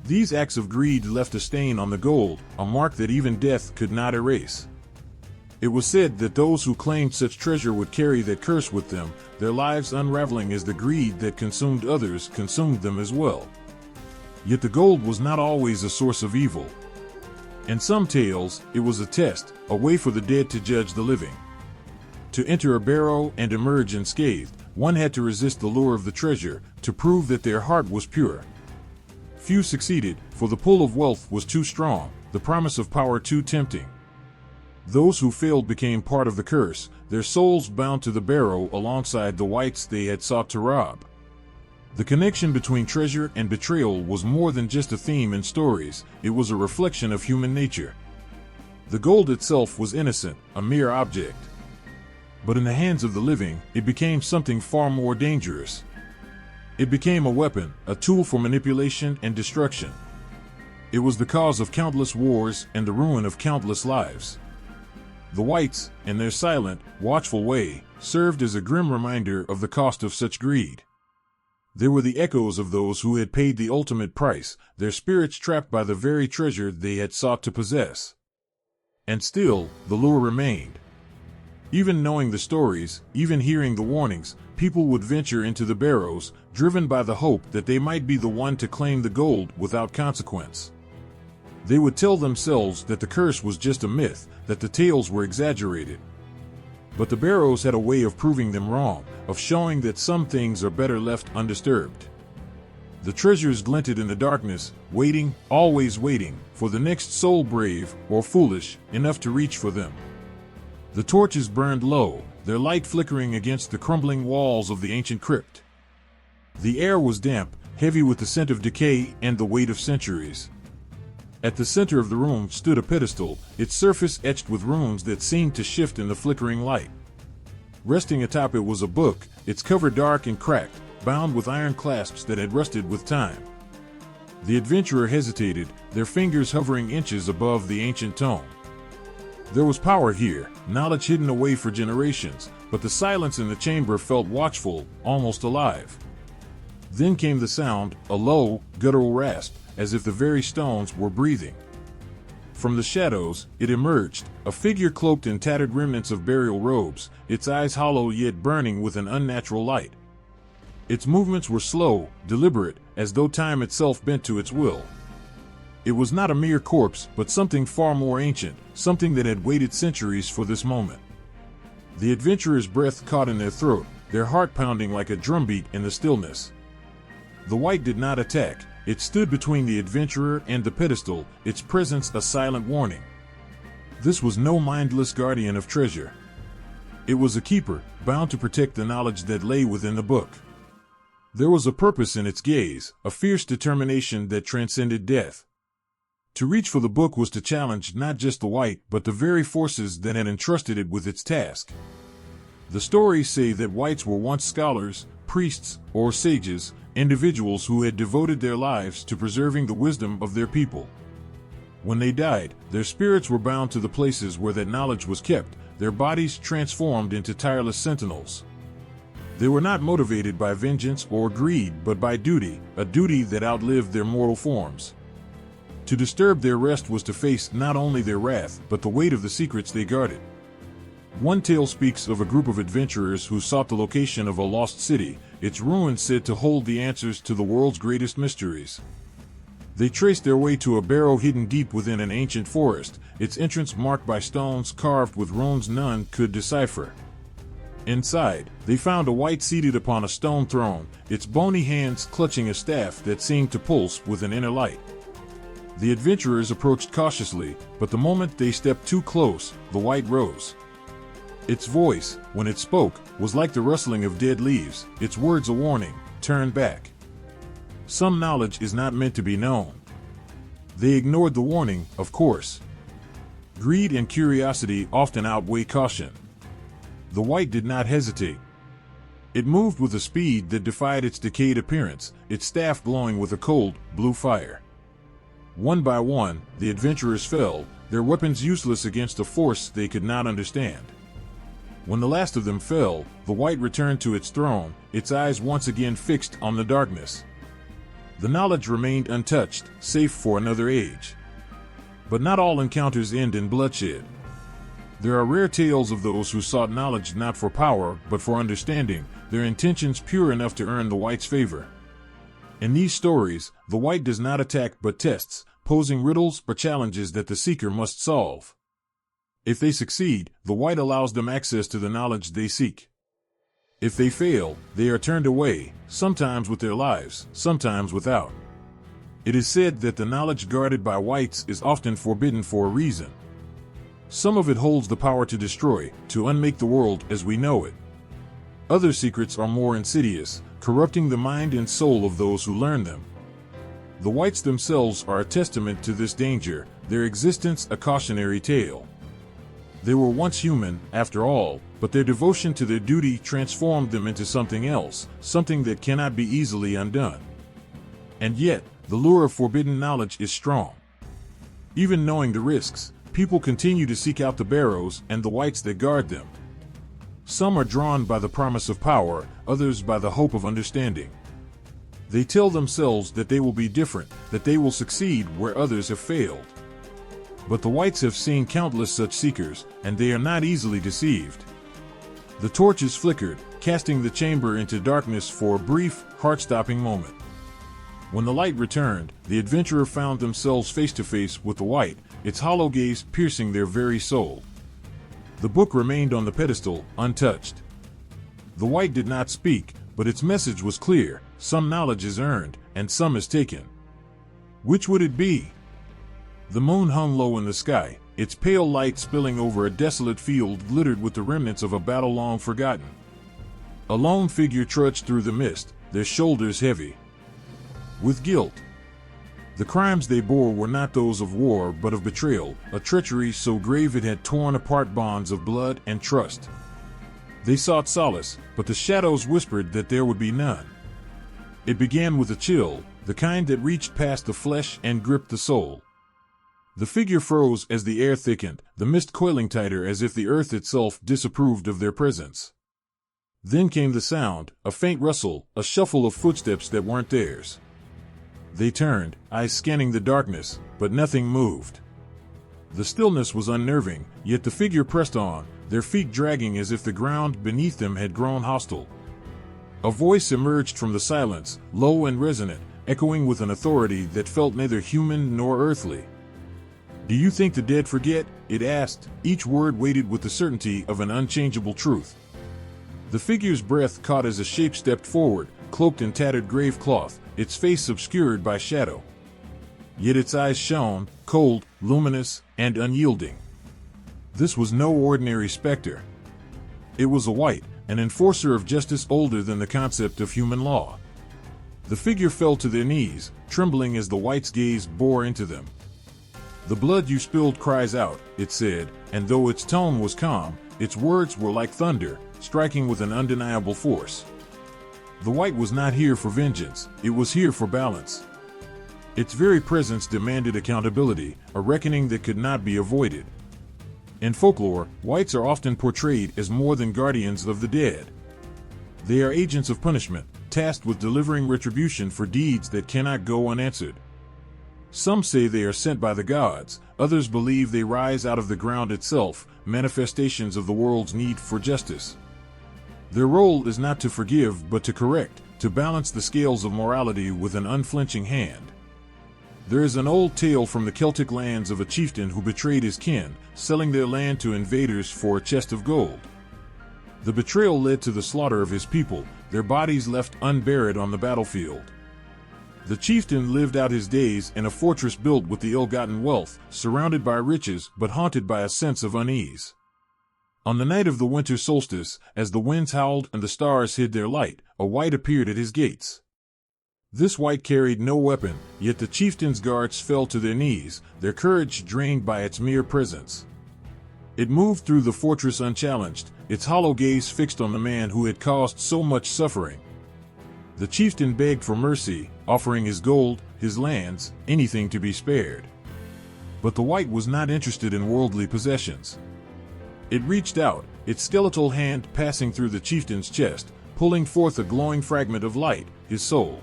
These acts of greed left a stain on the gold, a mark that even death could not erase. It was said that those who claimed such treasure would carry that curse with them, their lives unraveling as the greed that consumed others consumed them as well. Yet the gold was not always a source of evil. In some tales, it was a test, a way for the dead to judge the living. To enter a barrow and emerge unscathed, one had to resist the lure of the treasure, to prove that their heart was pure. Few succeeded, for the pull of wealth was too strong, the promise of power too tempting. Those who failed became part of the curse, their souls bound to the barrow alongside the wights they had sought to rob. The connection between treasure and betrayal was more than just a theme in stories, it was a reflection of human nature. The gold itself was innocent, a mere object. But in the hands of the living, it became something far more dangerous. It became a weapon, a tool for manipulation and destruction. It was the cause of countless wars and the ruin of countless lives. The whites, in their silent, watchful way, served as a grim reminder of the cost of such greed. They were the echoes of those who had paid the ultimate price, their spirits trapped by the very treasure they had sought to possess. And still, the lure remained. Even knowing the stories, even hearing the warnings, people would venture into the barrows, driven by the hope that they might be the one to claim the gold without consequence. They would tell themselves that the curse was just a myth, that the tales were exaggerated. But the barrows had a way of proving them wrong, of showing that some things are better left undisturbed. The treasures glinted in the darkness, waiting, always waiting, for the next soul brave, or foolish, enough to reach for them. The torches burned low, their light flickering against the crumbling walls of the ancient crypt. The air was damp, heavy with the scent of decay and the weight of centuries. At the center of the room stood a pedestal, its surface etched with runes that seemed to shift in the flickering light. Resting atop it was a book, its cover dark and cracked, bound with iron clasps that had rusted with time. The adventurer hesitated, their fingers hovering inches above the ancient tome. There was power here, knowledge hidden away for generations, but the silence in the chamber felt watchful, almost alive. Then came the sound, a low, guttural rasp, as if the very stones were breathing. From the shadows, it emerged, a figure cloaked in tattered remnants of burial robes, its eyes hollow yet burning with an unnatural light. Its movements were slow, deliberate, as though time itself bent to its will. It was not a mere corpse, but something far more ancient, something that had waited centuries for this moment. The adventurers' breath caught in their throat, their heart pounding like a drumbeat in the stillness. The white did not attack. It stood between the adventurer and the pedestal, its presence a silent warning. This was no mindless guardian of treasure. It was a keeper, bound to protect the knowledge that lay within the book. There was a purpose in its gaze, a fierce determination that transcended death. To reach for the book was to challenge not just the white, but the very forces that had entrusted it with its task. The stories say that whites were once scholars, priests, or sages, individuals who had devoted their lives to preserving the wisdom of their people. When they died, their spirits were bound to the places where that knowledge was kept, their bodies transformed into tireless sentinels. They were not motivated by vengeance or greed, but by duty, a duty that outlived their mortal forms. To disturb their rest was to face not only their wrath, but the weight of the secrets they guarded. One tale speaks of a group of adventurers who sought the location of a lost city, its ruins said to hold the answers to the world's greatest mysteries. They traced their way to a barrow hidden deep within an ancient forest, its entrance marked by stones carved with runes none could decipher. Inside, they found a white seated upon a stone throne, its bony hands clutching a staff that seemed to pulse with an inner light. The adventurers approached cautiously, but the moment they stepped too close, the white rose. Its voice, when it spoke, was like the rustling of dead leaves, its words a warning, turn back. Some knowledge is not meant to be known. They ignored the warning, of course. Greed and curiosity often outweigh caution. The white did not hesitate. It moved with a speed that defied its decayed appearance, its staff glowing with a cold, blue fire. One by one, the adventurers fell, their weapons useless against a force they could not understand. When the last of them fell, the white returned to its throne, its eyes once again fixed on the darkness. The knowledge remained untouched, safe for another age. But not all encounters end in bloodshed. There are rare tales of those who sought knowledge not for power, but for understanding, their intentions pure enough to earn the white's favor. In these stories, the white does not attack but tests, posing riddles or challenges that the seeker must solve. If they succeed, the white allows them access to the knowledge they seek. If they fail, they are turned away, sometimes with their lives, sometimes without. It is said that the knowledge guarded by whites is often forbidden for a reason. Some of it holds the power to destroy, to unmake the world as we know it. Other secrets are more insidious, corrupting the mind and soul of those who learn them. The whites themselves are a testament to this danger, their existence a cautionary tale. They were once human, after all, but their devotion to their duty transformed them into something else, something that cannot be easily undone. And yet, the lure of forbidden knowledge is strong. Even knowing the risks, people continue to seek out the Barrows and the wights that guard them. Some are drawn by the promise of power, others by the hope of understanding. They tell themselves that they will be different, that they will succeed where others have failed. But the wights have seen countless such seekers, and they are not easily deceived. The torches flickered, casting the chamber into darkness for a brief, heart-stopping moment. When the light returned, the adventurer found themselves face to face with the wight, its hollow gaze piercing their very soul. The book remained on the pedestal, untouched. The wight did not speak, but its message was clear: some knowledge is earned, and some is taken. Which would it be? The moon hung low in the sky, its pale light spilling over a desolate field littered with the remnants of a battle long forgotten. A lone figure trudged through the mist, their shoulders heavy with guilt. The crimes they bore were not those of war but of betrayal, a treachery so grave it had torn apart bonds of blood and trust. They sought solace, but the shadows whispered that there would be none. It began with a chill, the kind that reached past the flesh and gripped the soul. The figure froze as the air thickened, the mist coiling tighter as if the earth itself disapproved of their presence. Then came the sound, a faint rustle, a shuffle of footsteps that weren't theirs. They turned, eyes scanning the darkness, but nothing moved. The stillness was unnerving, yet the figure pressed on, their feet dragging as if the ground beneath them had grown hostile. A voice emerged from the silence, low and resonant, echoing with an authority that felt neither human nor earthly. "Do you think the dead forget?" it asked, each word weighted with the certainty of an unchangeable truth. The figure's breath caught as a shape stepped forward, cloaked in tattered grave cloth, its face obscured by shadow. Yet its eyes shone, cold, luminous, and unyielding. This was no ordinary specter. It was a wight, an enforcer of justice older than the concept of human law. The figure fell to their knees, trembling as the wight's gaze bore into them. "The blood you spilled cries out," it said, and though its tone was calm, its words were like thunder, striking with an undeniable force. The wight was not here for vengeance, it was here for balance. Its very presence demanded accountability, a reckoning that could not be avoided. In folklore, wights are often portrayed as more than guardians of the dead. They are agents of punishment, tasked with delivering retribution for deeds that cannot go unanswered. Some say they are sent by the gods, others believe they rise out of the ground itself, manifestations of the world's need for justice. Their role is not to forgive but to correct, to balance the scales of morality with an unflinching hand. There is an old tale from the Celtic lands of a chieftain who betrayed his kin, selling their land to invaders for a chest of gold. The betrayal led to the slaughter of his people, their bodies left unburied on the battlefield. The chieftain lived out his days in a fortress built with the ill-gotten wealth, surrounded by riches but haunted by a sense of unease. On the night of the winter solstice, as the winds howled and the stars hid their light, a wight appeared at his gates. This wight carried no weapon, yet the chieftain's guards fell to their knees, their courage drained by its mere presence. It moved through the fortress unchallenged, its hollow gaze fixed on the man who had caused so much suffering. The chieftain begged for mercy, offering his gold, his lands, anything to be spared. But the wight was not interested in worldly possessions. It reached out, its skeletal hand passing through the chieftain's chest, pulling forth a glowing fragment of light, his soul.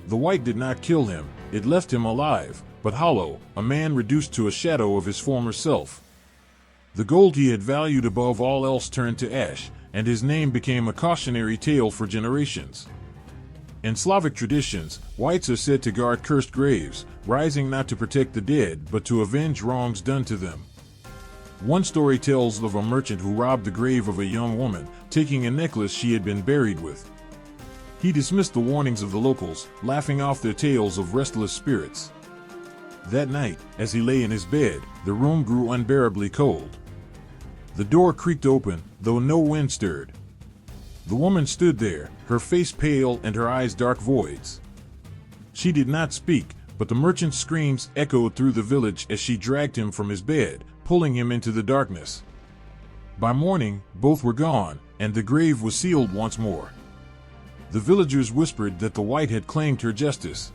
The wight did not kill him, it left him alive, but hollow, a man reduced to a shadow of his former self. The gold he had valued above all else turned to ash, and his name became a cautionary tale for generations. In Slavic traditions, wights are said to guard cursed graves, rising not to protect the dead but to avenge wrongs done to them. One story tells of a merchant who robbed the grave of a young woman, taking a necklace she had been buried with. He dismissed the warnings of the locals, laughing off their tales of restless spirits. That night, as he lay in his bed, the room grew unbearably cold. The door creaked open, though no wind stirred. The woman stood there, her face pale and her eyes dark voids. She did not speak, but the merchant's screams echoed through the village as she dragged him from his bed, pulling him into the darkness. By morning, both were gone, and the grave was sealed once more. The villagers whispered that the wight had claimed her justice.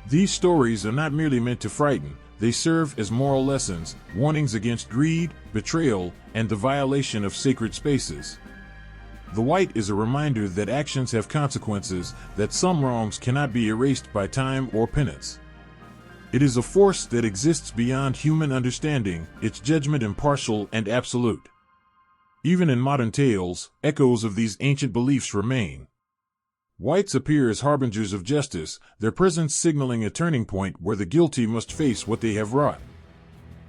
These stories are not merely meant to frighten, they serve as moral lessons, warnings against greed, betrayal, and the violation of sacred spaces. The wight is a reminder that actions have consequences, that some wrongs cannot be erased by time or penance. It is a force that exists beyond human understanding, its judgment impartial and absolute. Even in modern tales, echoes of these ancient beliefs remain. Wights appear as harbingers of justice, their presence signaling a turning point where the guilty must face what they have wrought.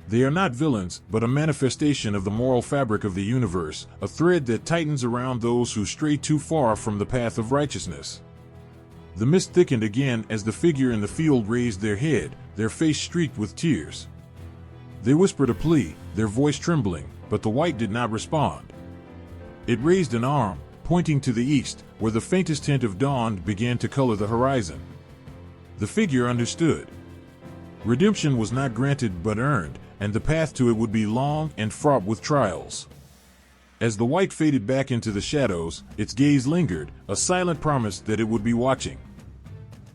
They are not villains, but a manifestation of the moral fabric of the universe, a thread that tightens around those who stray too far from the path of righteousness. The mist thickened again as the figure in the field raised their head, their face streaked with tears. They whispered a plea, their voice trembling, but the wight did not respond. It raised an arm, pointing to the east, where the faintest hint of dawn began to color the horizon. The figure understood. Redemption was not granted but earned, and the path to it would be long and fraught with trials. As the wight faded back into the shadows, its gaze lingered, a silent promise that it would be watching.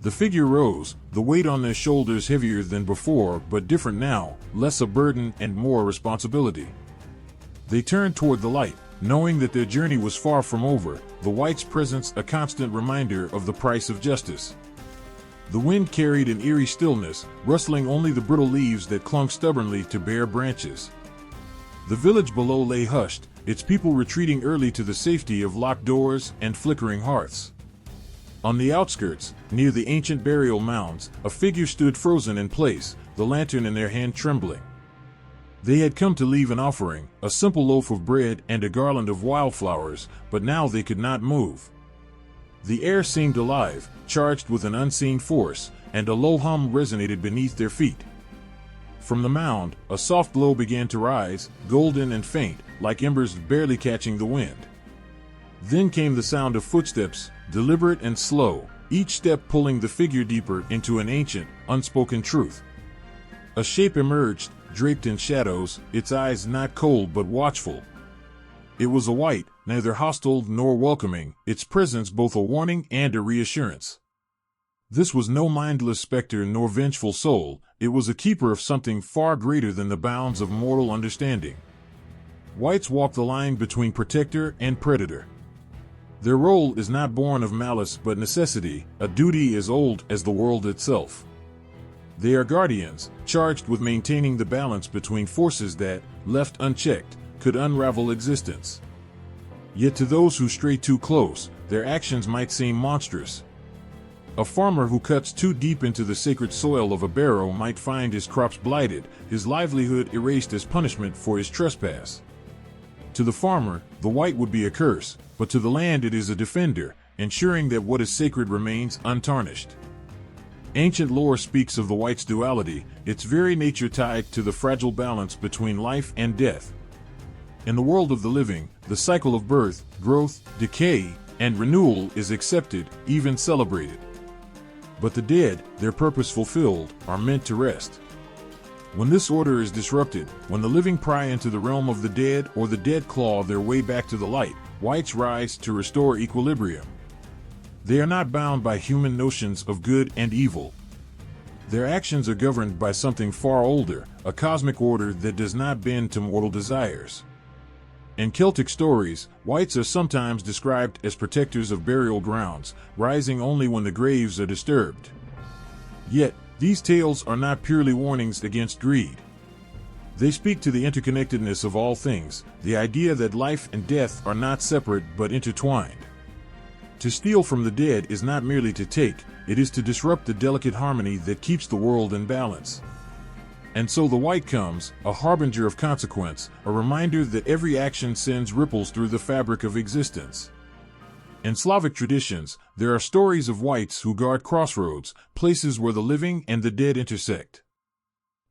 The figure rose, the weight on their shoulders heavier than before, but different now, less a burden and more responsibility. They turned toward the light, knowing that their journey was far from over, the wight's presence a constant reminder of the price of justice. The wind carried an eerie stillness, rustling only the brittle leaves that clung stubbornly to bare branches. The village below lay hushed, its people retreating early to the safety of locked doors and flickering hearths. On the outskirts, near the ancient burial mounds, a figure stood frozen in place, the lantern in their hand trembling. They had come to leave an offering, a simple loaf of bread and a garland of wildflowers, but now they could not move. The air seemed alive, charged with an unseen force, and a low hum resonated beneath their feet. From the mound, a soft glow began to rise, golden and faint, like embers barely catching the wind. Then came the sound of footsteps, deliberate and slow, each step pulling the figure deeper into an ancient, unspoken truth. A shape emerged, draped in shadows, its eyes not cold but watchful. It was a wight, neither hostile nor welcoming, its presence both a warning and a reassurance. This was no mindless specter nor vengeful soul, it was a keeper of something far greater than the bounds of mortal understanding. Wights walk the line between protector and predator. Their role is not born of malice but necessity, a duty as old as the world itself. They are guardians, charged with maintaining the balance between forces that, left unchecked, could unravel existence. Yet to those who stray too close, their actions might seem monstrous. A farmer who cuts too deep into the sacred soil of a barrow might find his crops blighted, his livelihood erased as punishment for his trespass. To the farmer, the wight would be a curse, but to the land it is a defender, ensuring that what is sacred remains untarnished. Ancient lore speaks of the wight's duality, its very nature tied to the fragile balance between life and death. In the world of the living, the cycle of birth, growth, decay, and renewal is accepted, even celebrated. But the dead, their purpose fulfilled, are meant to rest. When this order is disrupted, when the living pry into the realm of the dead or the dead claw their way back to the light, wights rise to restore equilibrium. They are not bound by human notions of good and evil. Their actions are governed by something far older, a cosmic order that does not bend to mortal desires. In Celtic stories, wights are sometimes described as protectors of burial grounds, rising only when the graves are disturbed. Yet, these tales are not purely warnings against greed. They speak to the interconnectedness of all things, the idea that life and death are not separate but intertwined. To steal from the dead is not merely to take, it is to disrupt the delicate harmony that keeps the world in balance. And so the wight comes, a harbinger of consequence, a reminder that every action sends ripples through the fabric of existence. In Slavic traditions, there are stories of wights who guard crossroads, places where the living and the dead intersect.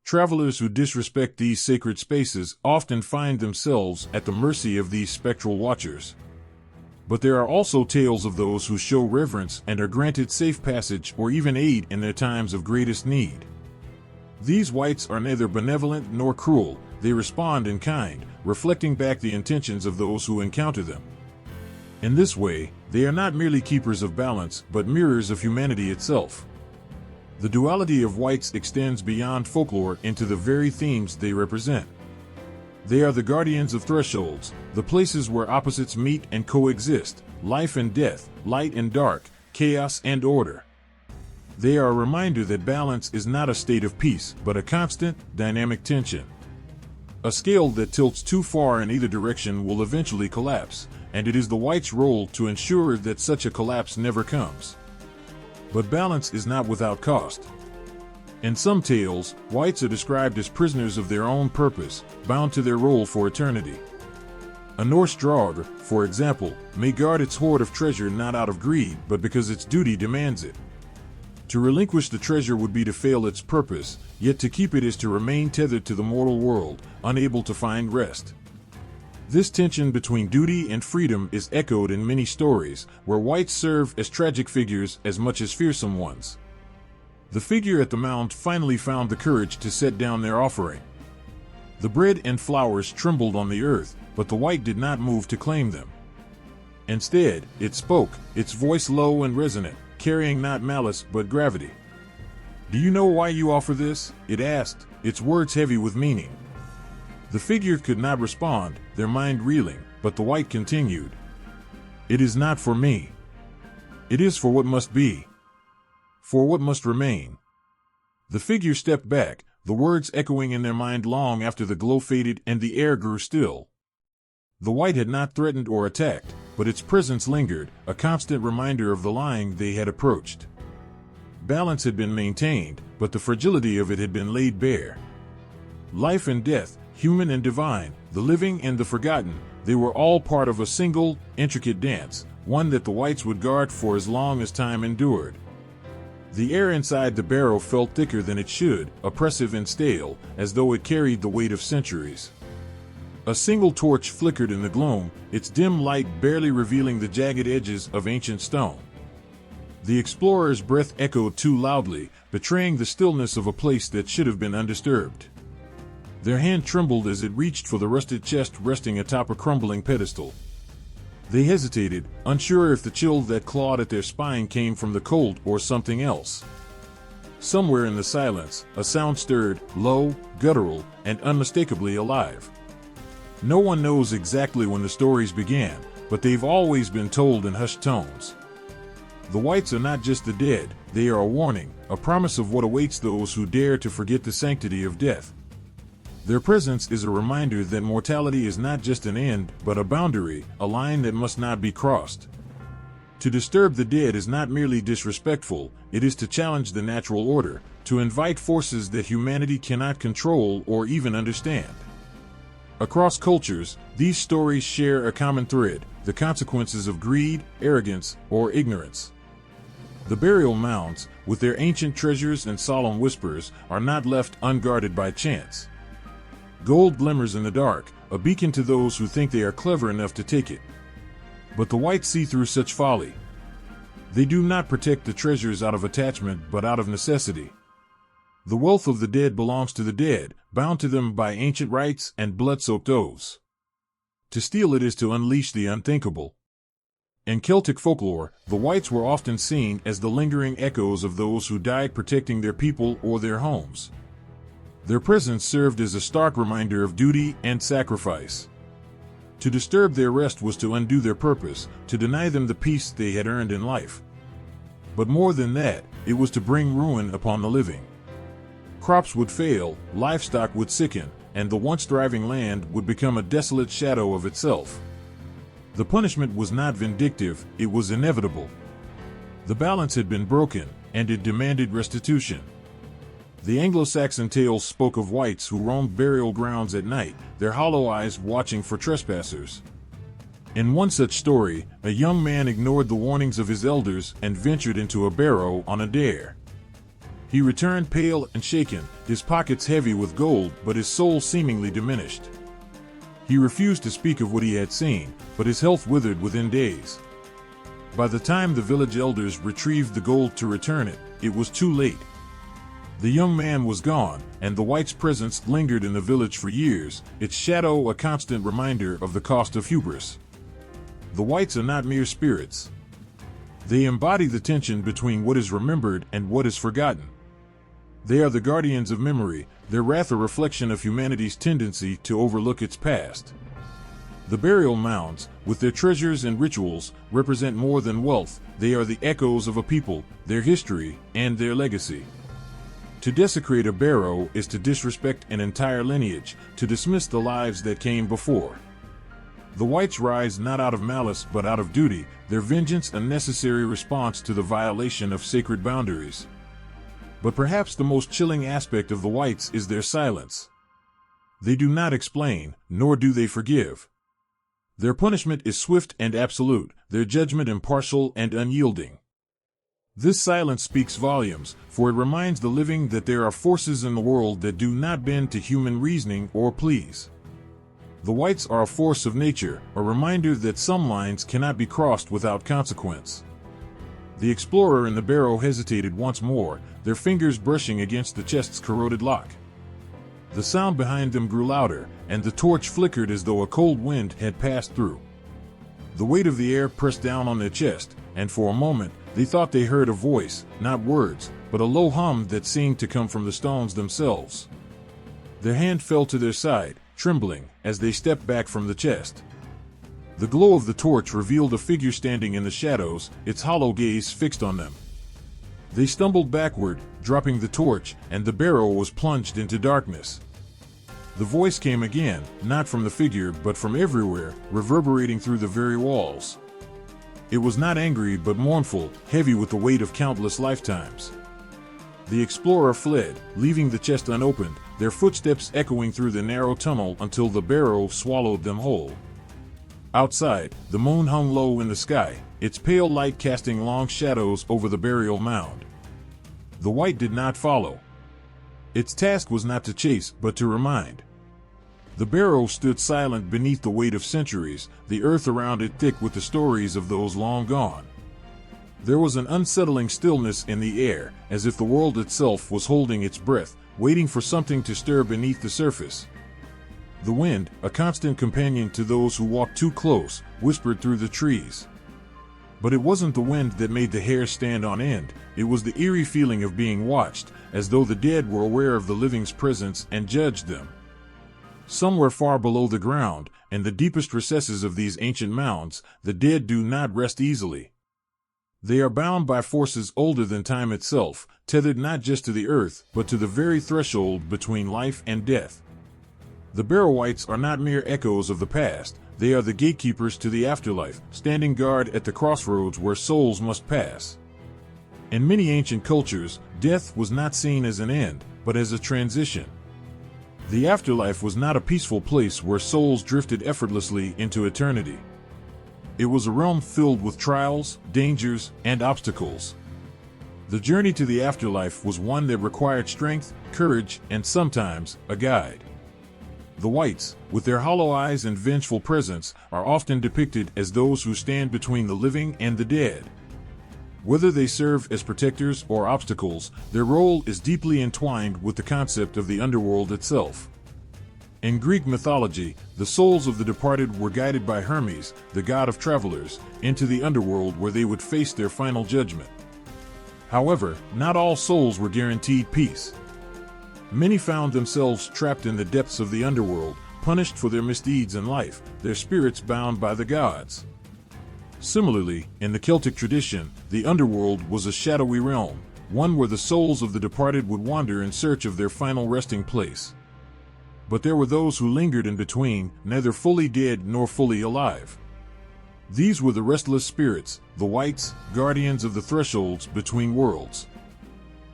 Travelers who disrespect these sacred spaces often find themselves at the mercy of these spectral watchers. But there are also tales of those who show reverence and are granted safe passage or even aid in their times of greatest need. These wights are neither benevolent nor cruel, they respond in kind, reflecting back the intentions of those who encounter them. In this way, they are not merely keepers of balance, but mirrors of humanity itself. The duality of wights extends beyond folklore into the very themes they represent. They are the guardians of thresholds, the places where opposites meet and coexist, life and death, light and dark, chaos and order. They are a reminder that balance is not a state of peace, but a constant, dynamic tension. A scale that tilts too far in either direction will eventually collapse, and it is the wight's role to ensure that such a collapse never comes. But balance is not without cost. In some tales, wights are described as prisoners of their own purpose, bound to their role for eternity. A Norse draugr, for example, may guard its hoard of treasure not out of greed, but because its duty demands it. To relinquish the treasure would be to fail its purpose, yet to keep it is to remain tethered to the mortal world, unable to find rest. This tension between duty and freedom is echoed in many stories, where wights serve as tragic figures as much as fearsome ones. The figure at the mound finally found the courage to set down their offering. The bread and flowers trembled on the earth, but the wight did not move to claim them. Instead, it spoke, its voice low and resonant, carrying not malice but gravity. "Do you know why you offer this?" it asked, its words heavy with meaning. The figure could not respond, their mind reeling, but the wight continued. "It is not for me. It is for what must be. For what must remain." The figure stepped back, the words echoing in their mind long after the glow faded and the air grew still. The wight had not threatened or attacked, but its presence lingered, a constant reminder of the line they had approached. Balance had been maintained, but the fragility of it had been laid bare. Life and death, human and divine, the living and the forgotten, they were all part of a single, intricate dance, one that the wights would guard for as long as time endured. The air inside the barrow felt thicker than it should, oppressive and stale, as though it carried the weight of centuries. A single torch flickered in the gloom, its dim light barely revealing the jagged edges of ancient stone. The explorer's breath echoed too loudly, betraying the stillness of a place that should have been undisturbed. Their hand trembled as it reached for the rusted chest resting atop a crumbling pedestal. They hesitated, unsure if the chill that clawed at their spine came from the cold or something else. Somewhere in the silence, a sound stirred, low, guttural, and unmistakably alive. No one knows exactly when the stories began, but they've always been told in hushed tones. The wights are not just the dead, they are a warning, a promise of what awaits those who dare to forget the sanctity of death. Their presence is a reminder that mortality is not just an end, but a boundary, a line that must not be crossed. To disturb the dead is not merely disrespectful, it is to challenge the natural order, to invite forces that humanity cannot control or even understand. Across cultures, these stories share a common thread, the consequences of greed, arrogance, or ignorance. The burial mounds, with their ancient treasures and solemn whispers, are not left unguarded by chance. Gold glimmers in the dark, a beacon to those who think they are clever enough to take it. But the wights see through such folly. They do not protect the treasures out of attachment but out of necessity. The wealth of the dead belongs to the dead, bound to them by ancient rites and blood-soaked oaths. To steal it is to unleash the unthinkable. In Celtic folklore, the wights were often seen as the lingering echoes of those who died protecting their people or their homes. Their presence served as a stark reminder of duty and sacrifice. To disturb their rest was to undo their purpose, to deny them the peace they had earned in life. But more than that, it was to bring ruin upon the living. Crops would fail, livestock would sicken, and the once thriving land would become a desolate shadow of itself. The punishment was not vindictive, it was inevitable. The balance had been broken, and it demanded restitution. The Anglo-Saxon tales spoke of wights who roamed burial grounds at night, their hollow eyes watching for trespassers. In one such story, a young man ignored the warnings of his elders and ventured into a barrow on a dare. He returned pale and shaken, his pockets heavy with gold but his soul seemingly diminished. He refused to speak of what he had seen, but his health withered within days. By the time the village elders retrieved the gold to return it, it was too late. The young man was gone, and the wight's presence lingered in the village for years, its shadow a constant reminder of the cost of hubris. The wights are not mere spirits. They embody the tension between what is remembered and what is forgotten. They are the guardians of memory, their wrath a reflection of humanity's tendency to overlook its past. The burial mounds, with their treasures and rituals, represent more than wealth. They are the echoes of a people, their history, and their legacy. To desecrate a barrow is to disrespect an entire lineage, to dismiss the lives that came before. The wights rise not out of malice but out of duty, their vengeance a necessary response to the violation of sacred boundaries. But perhaps the most chilling aspect of the wights is their silence. They do not explain, nor do they forgive. Their punishment is swift and absolute, their judgment impartial and unyielding. This silence speaks volumes, for it reminds the living that there are forces in the world that do not bend to human reasoning or pleas. The wights are a force of nature, a reminder that some lines cannot be crossed without consequence. The explorer in the barrow hesitated once more, their fingers brushing against the chest's corroded lock. The sound behind them grew louder, and the torch flickered as though a cold wind had passed through. The weight of the air pressed down on their chest, and for a moment, they thought they heard a voice, not words, but a low hum that seemed to come from the stones themselves. Their hand fell to their side, trembling, as they stepped back from the chest. The glow of the torch revealed a figure standing in the shadows, its hollow gaze fixed on them. They stumbled backward, dropping the torch, and the barrow was plunged into darkness. The voice came again, not from the figure but from everywhere, reverberating through the very walls. It was not angry but mournful, heavy with the weight of countless lifetimes. The explorer fled, leaving the chest unopened, their footsteps echoing through the narrow tunnel until the barrow swallowed them whole. Outside, the moon hung low in the sky, its pale light casting long shadows over the burial mound. The wight did not follow. Its task was not to chase, but to remind. The barrow stood silent beneath the weight of centuries, the earth around it thick with the stories of those long gone. There was an unsettling stillness in the air, as if the world itself was holding its breath, waiting for something to stir beneath the surface. The wind, a constant companion to those who walked too close, whispered through the trees. But it wasn't the wind that made the hair stand on end, it was the eerie feeling of being watched, as though the dead were aware of the living's presence and judged them. Somewhere far below the ground, in the deepest recesses of these ancient mounds, the dead do not rest easily. They are bound by forces older than time itself, tethered not just to the earth, but to the very threshold between life and death. The barrow wights are not mere echoes of the past, they are the gatekeepers to the afterlife, standing guard at the crossroads where souls must pass. In many ancient cultures, death was not seen as an end, but as a transition. The afterlife was not a peaceful place where souls drifted effortlessly into eternity. It was a realm filled with trials, dangers, and obstacles. The journey to the afterlife was one that required strength, courage, and sometimes, a guide. The wights, with their hollow eyes and vengeful presence, are often depicted as those who stand between the living and the dead. Whether they serve as protectors or obstacles, their role is deeply entwined with the concept of the underworld itself. In Greek mythology, the souls of the departed were guided by Hermes, the god of travelers, into the underworld where they would face their final judgment. However, not all souls were guaranteed peace. Many found themselves trapped in the depths of the underworld, punished for their misdeeds in life, their spirits bound by the gods. Similarly, in the Celtic tradition, the underworld was a shadowy realm, one where the souls of the departed would wander in search of their final resting place. But there were those who lingered in between, neither fully dead nor fully alive. These were the restless spirits, the wights, guardians of the thresholds between worlds.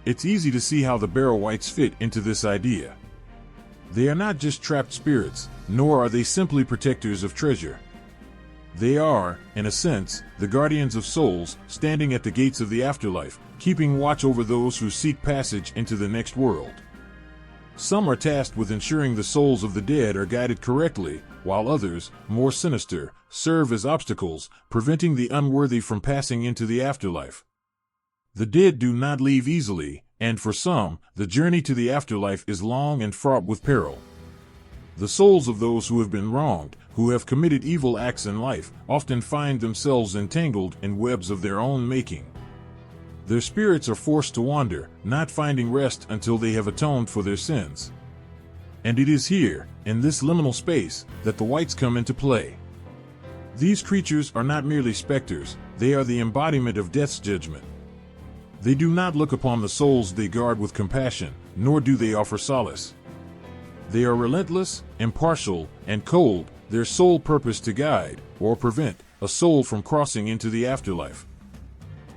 It's easy to see how the barrow wights fit into this idea. They are not just trapped spirits, nor are they simply protectors of treasure. They are, in a sense, the guardians of souls, standing at the gates of the afterlife, keeping watch over those who seek passage into the next world. Some are tasked with ensuring the souls of the dead are guided correctly, while others, more sinister, serve as obstacles, preventing the unworthy from passing into the afterlife. The dead do not leave easily, and for some, the journey to the afterlife is long and fraught with peril. The souls of those who have been wronged, who have committed evil acts in life, often find themselves entangled in webs of their own making. Their spirits are forced to wander, not finding rest until they have atoned for their sins. And it is here, in this liminal space, that the wights come into play. These creatures are not merely specters, they are the embodiment of death's judgment. They do not look upon the souls they guard with compassion, nor do they offer solace. They are relentless, impartial, and cold, their sole purpose to guide, or prevent, a soul from crossing into the afterlife.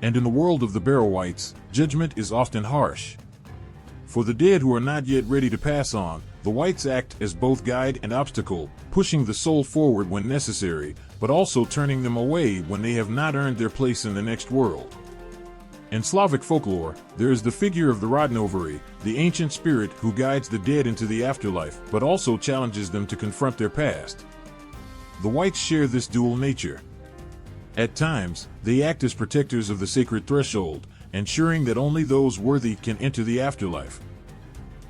And in the world of the Barrow wights, judgment is often harsh. For the dead who are not yet ready to pass on, the wights act as both guide and obstacle, pushing the soul forward when necessary, but also turning them away when they have not earned their place in the next world. In Slavic folklore, there is the figure of the Rodnovery, the ancient spirit who guides the dead into the afterlife, but also challenges them to confront their past. The wights share this dual nature. At times, they act as protectors of the sacred threshold, ensuring that only those worthy can enter the afterlife.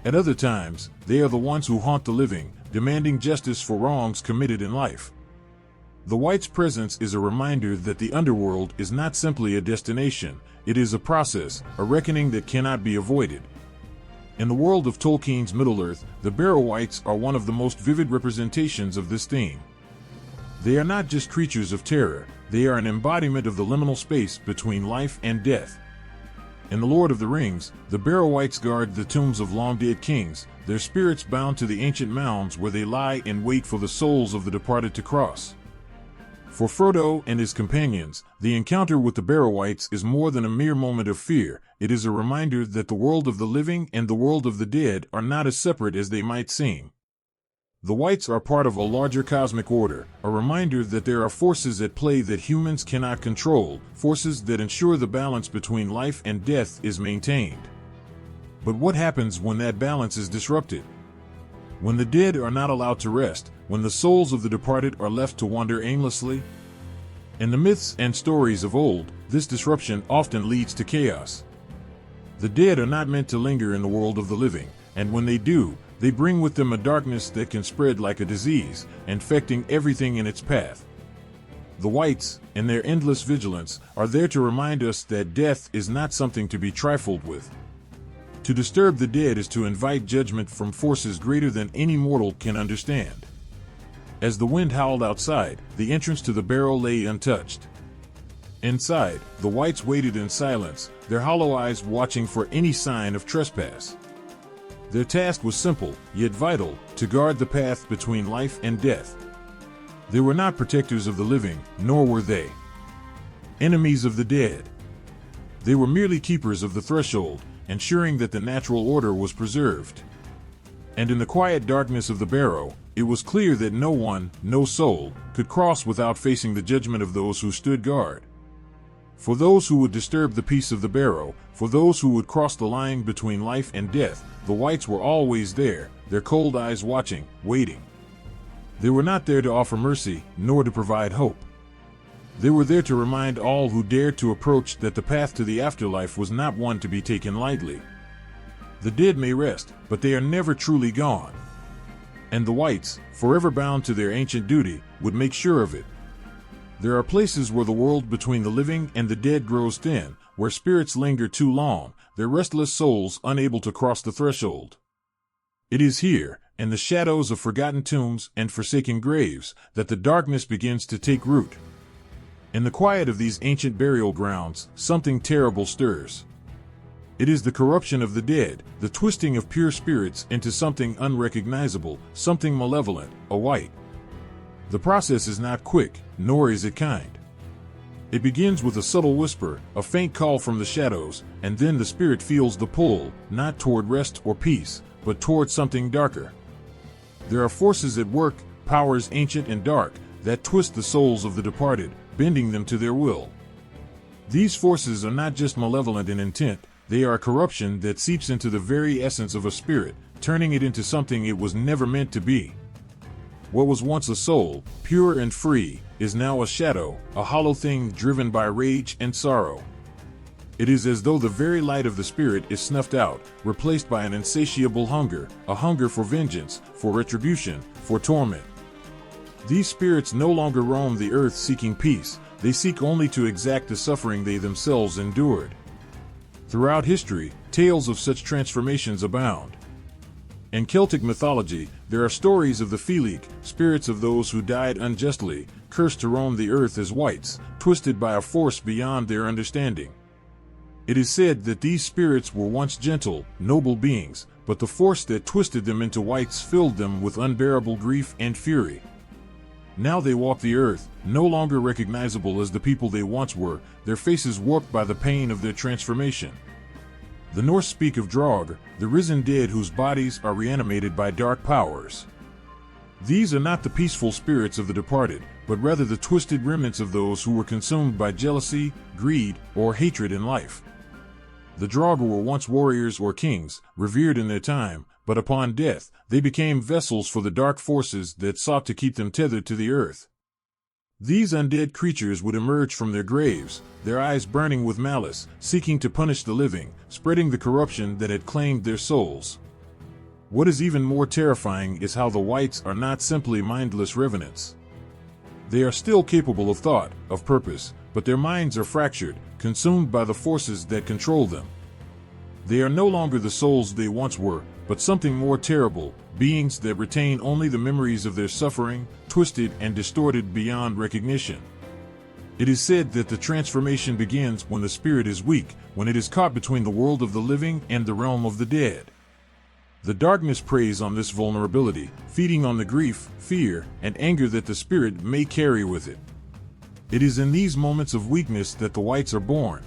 At other times, they are the ones who haunt the living, demanding justice for wrongs committed in life. The wights' presence is a reminder that the underworld is not simply a destination, it is a process, a reckoning that cannot be avoided. In the world of Tolkien's Middle-earth, the Barrow wights are one of the most vivid representations of this theme. They are not just creatures of terror, they are an embodiment of the liminal space between life and death. In The Lord of the Rings, the Barrow wights guard the tombs of long-dead kings, their spirits bound to the ancient mounds where they lie in wait for the souls of the departed to cross. For Frodo and his companions, the encounter with the Barrow wights is more than a mere moment of fear, it is a reminder that the world of the living and the world of the dead are not as separate as they might seem. The wights are part of a larger cosmic order, a reminder that there are forces at play that humans cannot control, forces that ensure the balance between life and death is maintained. But what happens when that balance is disrupted? When the dead are not allowed to rest, when the souls of the departed are left to wander aimlessly? In the myths and stories of old, this disruption often leads to chaos. The dead are not meant to linger in the world of the living, and when they do, they bring with them a darkness that can spread like a disease, infecting everything in its path. The wights, in their endless vigilance, are there to remind us that death is not something to be trifled with. To disturb the dead is to invite judgment from forces greater than any mortal can understand. As the wind howled outside, the entrance to the barrow lay untouched. Inside, the wights waited in silence, their hollow eyes watching for any sign of trespass. Their task was simple, yet vital, to guard the path between life and death. They were not protectors of the living, nor were they enemies of the dead. They were merely keepers of the threshold, ensuring that the natural order was preserved. And in the quiet darkness of the barrow, it was clear that no one, no soul, could cross without facing the judgment of those who stood guard. For those who would disturb the peace of the barrow, for those who would cross the line between life and death, the wights were always there, their cold eyes watching, waiting. They were not there to offer mercy, nor to provide hope. They were there to remind all who dared to approach that the path to the afterlife was not one to be taken lightly. The dead may rest, but they are never truly gone. And the wights, forever bound to their ancient duty, would make sure of it. There are places where the world between the living and the dead grows thin, where spirits linger too long, their restless souls unable to cross the threshold. It is here, in the shadows of forgotten tombs and forsaken graves, that the darkness begins to take root. In the quiet of these ancient burial grounds, something terrible stirs. It is the corruption of the dead, the twisting of pure spirits into something unrecognizable, something malevolent, a wight. The process is not quick, nor is it kind. It begins with a subtle whisper, a faint call from the shadows, and then the spirit feels the pull, not toward rest or peace, but toward something darker. There are forces at work, powers ancient and dark, that twist the souls of the departed, bending them to their will. These forces are not just malevolent in intent, they are corruption that seeps into the very essence of a spirit, turning it into something it was never meant to be. What was once a soul, pure and free, is now a shadow, a hollow thing driven by rage and sorrow. It is as though the very light of the spirit is snuffed out, replaced by an insatiable hunger, a hunger for vengeance, for retribution, for torment. These spirits no longer roam the earth seeking peace, they seek only to exact the suffering they themselves endured. Throughout history, tales of such transformations abound. In Celtic mythology, there are stories of the Felig, spirits of those who died unjustly, cursed to roam the earth as wights, twisted by a force beyond their understanding. It is said that these spirits were once gentle, noble beings, but the force that twisted them into wights filled them with unbearable grief and fury. Now they walk the earth, no longer recognizable as the people they once were, their faces warped by the pain of their transformation. The Norse speak of Draugr, the risen dead whose bodies are reanimated by dark powers. These are not the peaceful spirits of the departed, but rather the twisted remnants of those who were consumed by jealousy, greed, or hatred in life. The Draugr were once warriors or kings, revered in their time, but upon death, they became vessels for the dark forces that sought to keep them tethered to the earth. These undead creatures would emerge from their graves, their eyes burning with malice, seeking to punish the living, spreading the corruption that had claimed their souls. What is even more terrifying is how the wights are not simply mindless revenants. They are still capable of thought, of purpose, but their minds are fractured, consumed by the forces that control them. They are no longer the souls they once were, but something more terrible, beings that retain only the memories of their suffering, twisted and distorted beyond recognition. It is said that the transformation begins when the spirit is weak, when it is caught between the world of the living and the realm of the dead. The darkness preys on this vulnerability, feeding on the grief, fear, and anger that the spirit may carry with it. It is in these moments of weakness that the wights are born.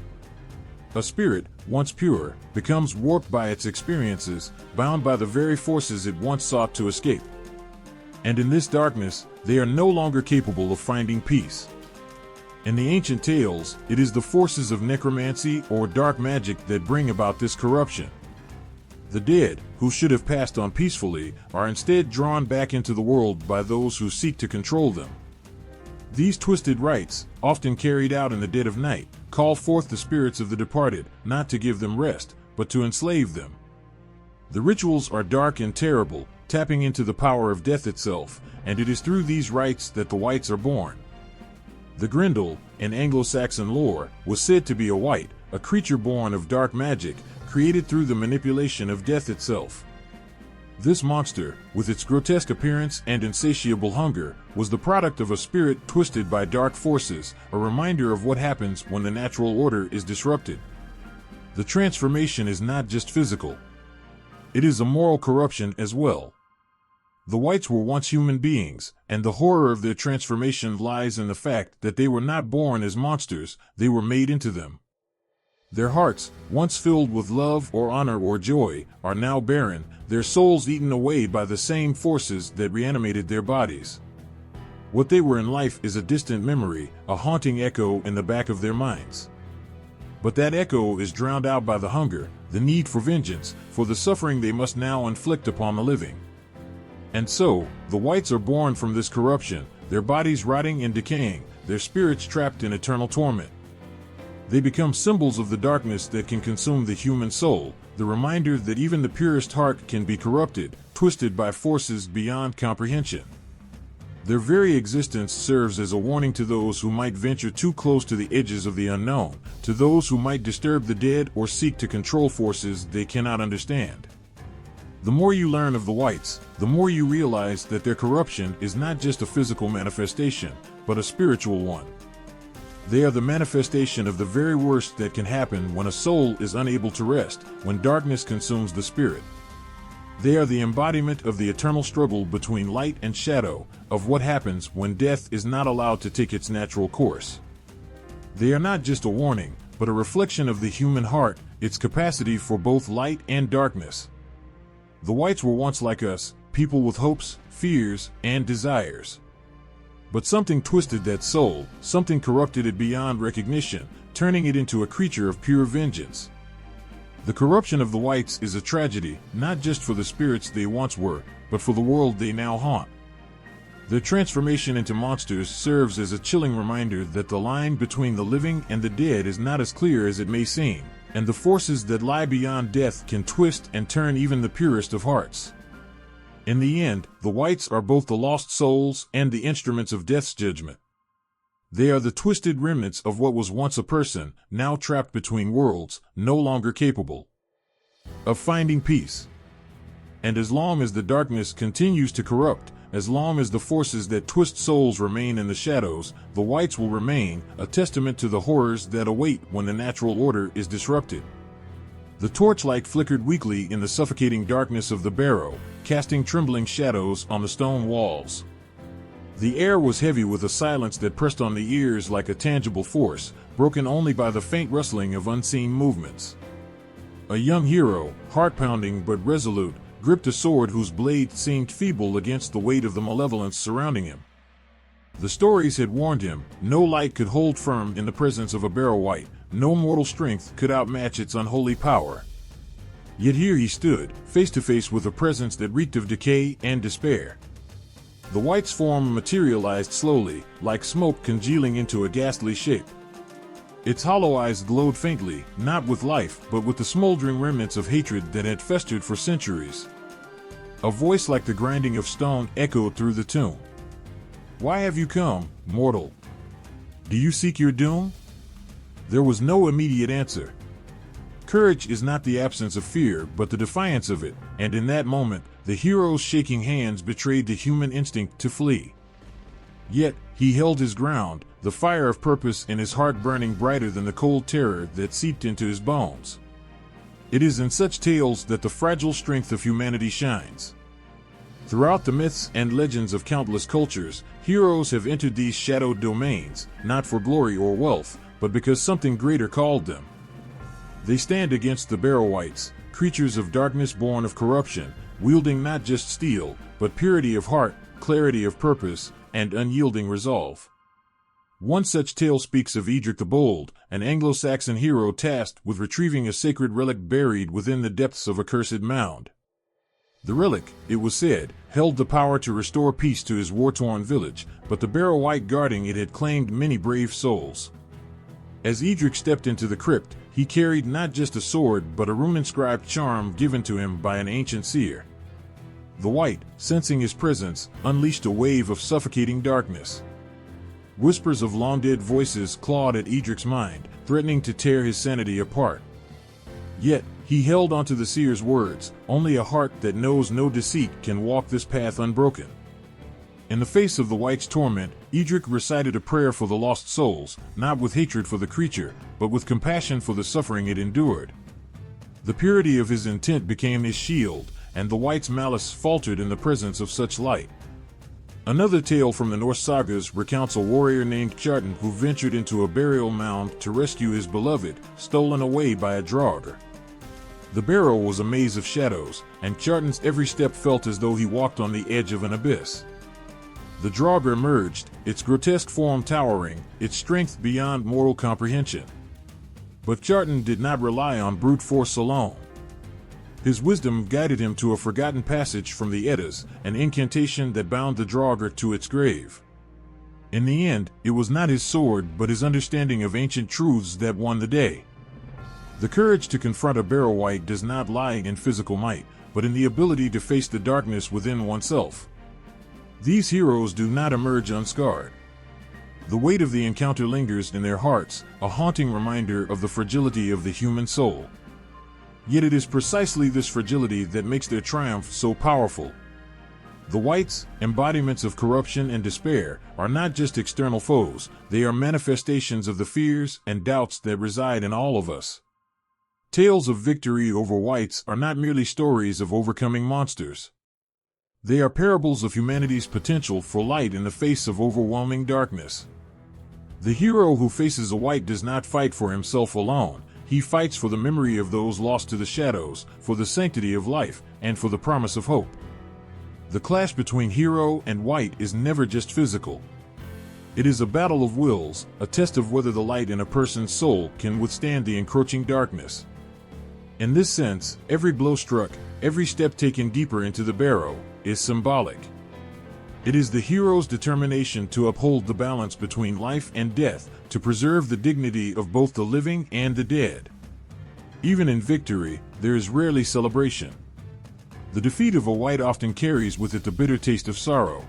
A spirit, once pure, becomes warped by its experiences, bound by the very forces it once sought to escape. And in this darkness, they are no longer capable of finding peace. In the ancient tales, it is the forces of necromancy or dark magic that bring about this corruption. The dead, who should have passed on peacefully, are instead drawn back into the world by those who seek to control them. These twisted rites, often carried out in the dead of night, call forth the spirits of the departed, not to give them rest, but to enslave them. The rituals are dark and terrible, tapping into the power of death itself, and it is through these rites that the wights are born. The Grendel, in Anglo-Saxon lore, was said to be a wight, a creature born of dark magic, created through the manipulation of death itself. This monster, with its grotesque appearance and insatiable hunger, was the product of a spirit twisted by dark forces, a reminder of what happens when the natural order is disrupted. The transformation is not just physical. It is a moral corruption as well. The wights were once human beings, and the horror of their transformation lies in the fact that they were not born as monsters, they were made into them. Their hearts, once filled with love or honor or joy, are now barren, their souls eaten away by the same forces that reanimated their bodies. What they were in life is a distant memory, a haunting echo in the back of their minds. But that echo is drowned out by the hunger, the need for vengeance, for the suffering they must now inflict upon the living. And so, the wights are born from this corruption, their bodies rotting and decaying, their spirits trapped in eternal torment. They become symbols of the darkness that can consume the human soul, the reminder that even the purest heart can be corrupted, twisted by forces beyond comprehension. Their very existence serves as a warning to those who might venture too close to the edges of the unknown, to those who might disturb the dead or seek to control forces they cannot understand. The more you learn of the wights, the more you realize that their corruption is not just a physical manifestation, but a spiritual one. They are the manifestation of the very worst that can happen when a soul is unable to rest, when darkness consumes the spirit. They are the embodiment of the eternal struggle between light and shadow, of what happens when death is not allowed to take its natural course. They are not just a warning, but a reflection of the human heart, its capacity for both light and darkness. The wights were once like us, people with hopes, fears, and desires. But something twisted that soul, something corrupted it beyond recognition, turning it into a creature of pure vengeance. The corruption of the wights is a tragedy, not just for the spirits they once were, but for the world they now haunt. Their transformation into monsters serves as a chilling reminder that the line between the living and the dead is not as clear as it may seem, and the forces that lie beyond death can twist and turn even the purest of hearts. In the end, the wights are both the lost souls and the instruments of death's judgment. They are the twisted remnants of what was once a person, now trapped between worlds, no longer capable of finding peace. And as long as the darkness continues to corrupt, as long as the forces that twist souls remain in the shadows, the wights will remain, a testament to the horrors that await when the natural order is disrupted. The torchlight flickered weakly in the suffocating darkness of the barrow, casting trembling shadows on the stone walls. The air was heavy with a silence that pressed on the ears like a tangible force, broken only by the faint rustling of unseen movements. A young hero, heart-pounding but resolute, gripped a sword whose blade seemed feeble against the weight of the malevolence surrounding him. The stories had warned him, no light could hold firm in the presence of a Barrow wight, no mortal strength could outmatch its unholy power. Yet here he stood, face to face with a presence that reeked of decay and despair. The wight's form materialized slowly, like smoke congealing into a ghastly shape. Its hollow eyes glowed faintly, not with life, but with the smoldering remnants of hatred that had festered for centuries. A voice like the grinding of stone echoed through the tomb. "Why have you come, mortal? Do you seek your doom?" There was no immediate answer. Courage is not the absence of fear, but the defiance of it, and in that moment, the hero's shaking hands betrayed the human instinct to flee. Yet, he held his ground, the fire of purpose in his heart burning brighter than the cold terror that seeped into his bones. It is in such tales that the fragile strength of humanity shines. Throughout the myths and legends of countless cultures, heroes have entered these shadowed domains, not for glory or wealth, but because something greater called them. They stand against the Barrow wights, creatures of darkness born of corruption, wielding not just steel, but purity of heart, clarity of purpose, and unyielding resolve. One such tale speaks of Edric the Bold, an Anglo-Saxon hero tasked with retrieving a sacred relic buried within the depths of a cursed mound. The relic, it was said, held the power to restore peace to his war-torn village, but the Barrow wight guarding it had claimed many brave souls. As Edric stepped into the crypt, he carried not just a sword but a rune-inscribed charm given to him by an ancient seer. The wight, sensing his presence, unleashed a wave of suffocating darkness. Whispers of long-dead voices clawed at Edric's mind, threatening to tear his sanity apart. Yet, he held onto the seer's words, "Only a heart that knows no deceit can walk this path unbroken." In the face of the wight's torment, Edric recited a prayer for the lost souls, not with hatred for the creature, but with compassion for the suffering it endured. The purity of his intent became his shield, and the wight's malice faltered in the presence of such light. Another tale from the Norse sagas recounts a warrior named Kjartan who ventured into a burial mound to rescue his beloved, stolen away by a draugr. The barrow was a maze of shadows, and Kjartan's every step felt as though he walked on the edge of an abyss. The draugr emerged, its grotesque form towering, its strength beyond mortal comprehension. But Kjartan did not rely on brute force alone. His wisdom guided him to a forgotten passage from the Eddas, an incantation that bound the draugr to its grave. In the end, it was not his sword but his understanding of ancient truths that won the day. The courage to confront a Barrow wight does not lie in physical might, but in the ability to face the darkness within oneself. These heroes do not emerge unscarred. The weight of the encounter lingers in their hearts, a haunting reminder of the fragility of the human soul. Yet it is precisely this fragility that makes their triumph so powerful. The wights, embodiments of corruption and despair, are not just external foes, they are manifestations of the fears and doubts that reside in all of us. Tales of victory over wights are not merely stories of overcoming monsters. They are parables of humanity's potential for light in the face of overwhelming darkness. The hero who faces a wight does not fight for himself alone. He fights for the memory of those lost to the shadows, for the sanctity of life, and for the promise of hope. The clash between hero and wight is never just physical. It is a battle of wills, a test of whether the light in a person's soul can withstand the encroaching darkness. In this sense, every blow struck, every step taken deeper into the barrow, is symbolic. It is the hero's determination to uphold the balance between life and death, to preserve the dignity of both the living and the dead. Even in victory, there is rarely celebration. The defeat of a wight often carries with it the bitter taste of sorrow.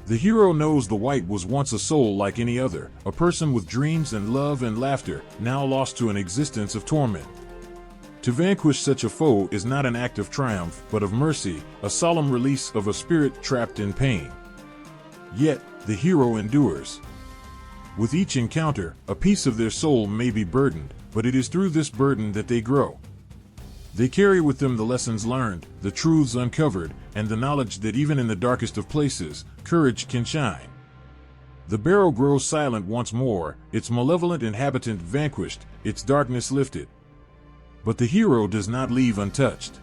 The hero knows the wight was once a soul like any other, a person with dreams and love and laughter, now lost to an existence of torment. To vanquish such a foe is not an act of triumph, but of mercy, a solemn release of a spirit trapped in pain. Yet, the hero endures. With each encounter, a piece of their soul may be burdened, but it is through this burden that they grow. They carry with them the lessons learned, the truths uncovered, and the knowledge that even in the darkest of places, courage can shine. The barrow grows silent once more, its malevolent inhabitant vanquished, its darkness lifted. But the hero does not leave untouched.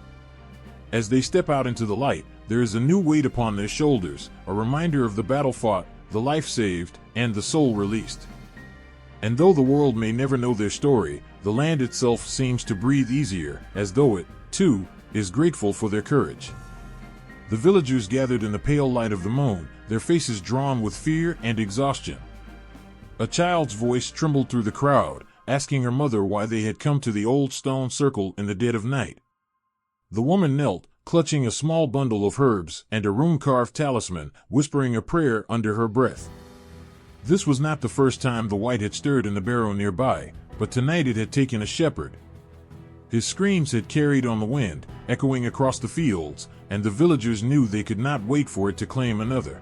As they step out into the light, there is a new weight upon their shoulders, a reminder of the battle fought, the life saved, and the soul released. And though the world may never know their story, the land itself seems to breathe easier, as though it, too, is grateful for their courage. The villagers gathered in the pale light of the moon, their faces drawn with fear and exhaustion. A child's voice trembled through the crowd, asking her mother why they had come to the old stone circle in the dead of night. The woman knelt, clutching a small bundle of herbs and a rune-carved talisman, whispering a prayer under her breath. This was not the first time the wight had stirred in the barrow nearby, but tonight it had taken a shepherd. His screams had carried on the wind, echoing across the fields, and the villagers knew they could not wait for it to claim another.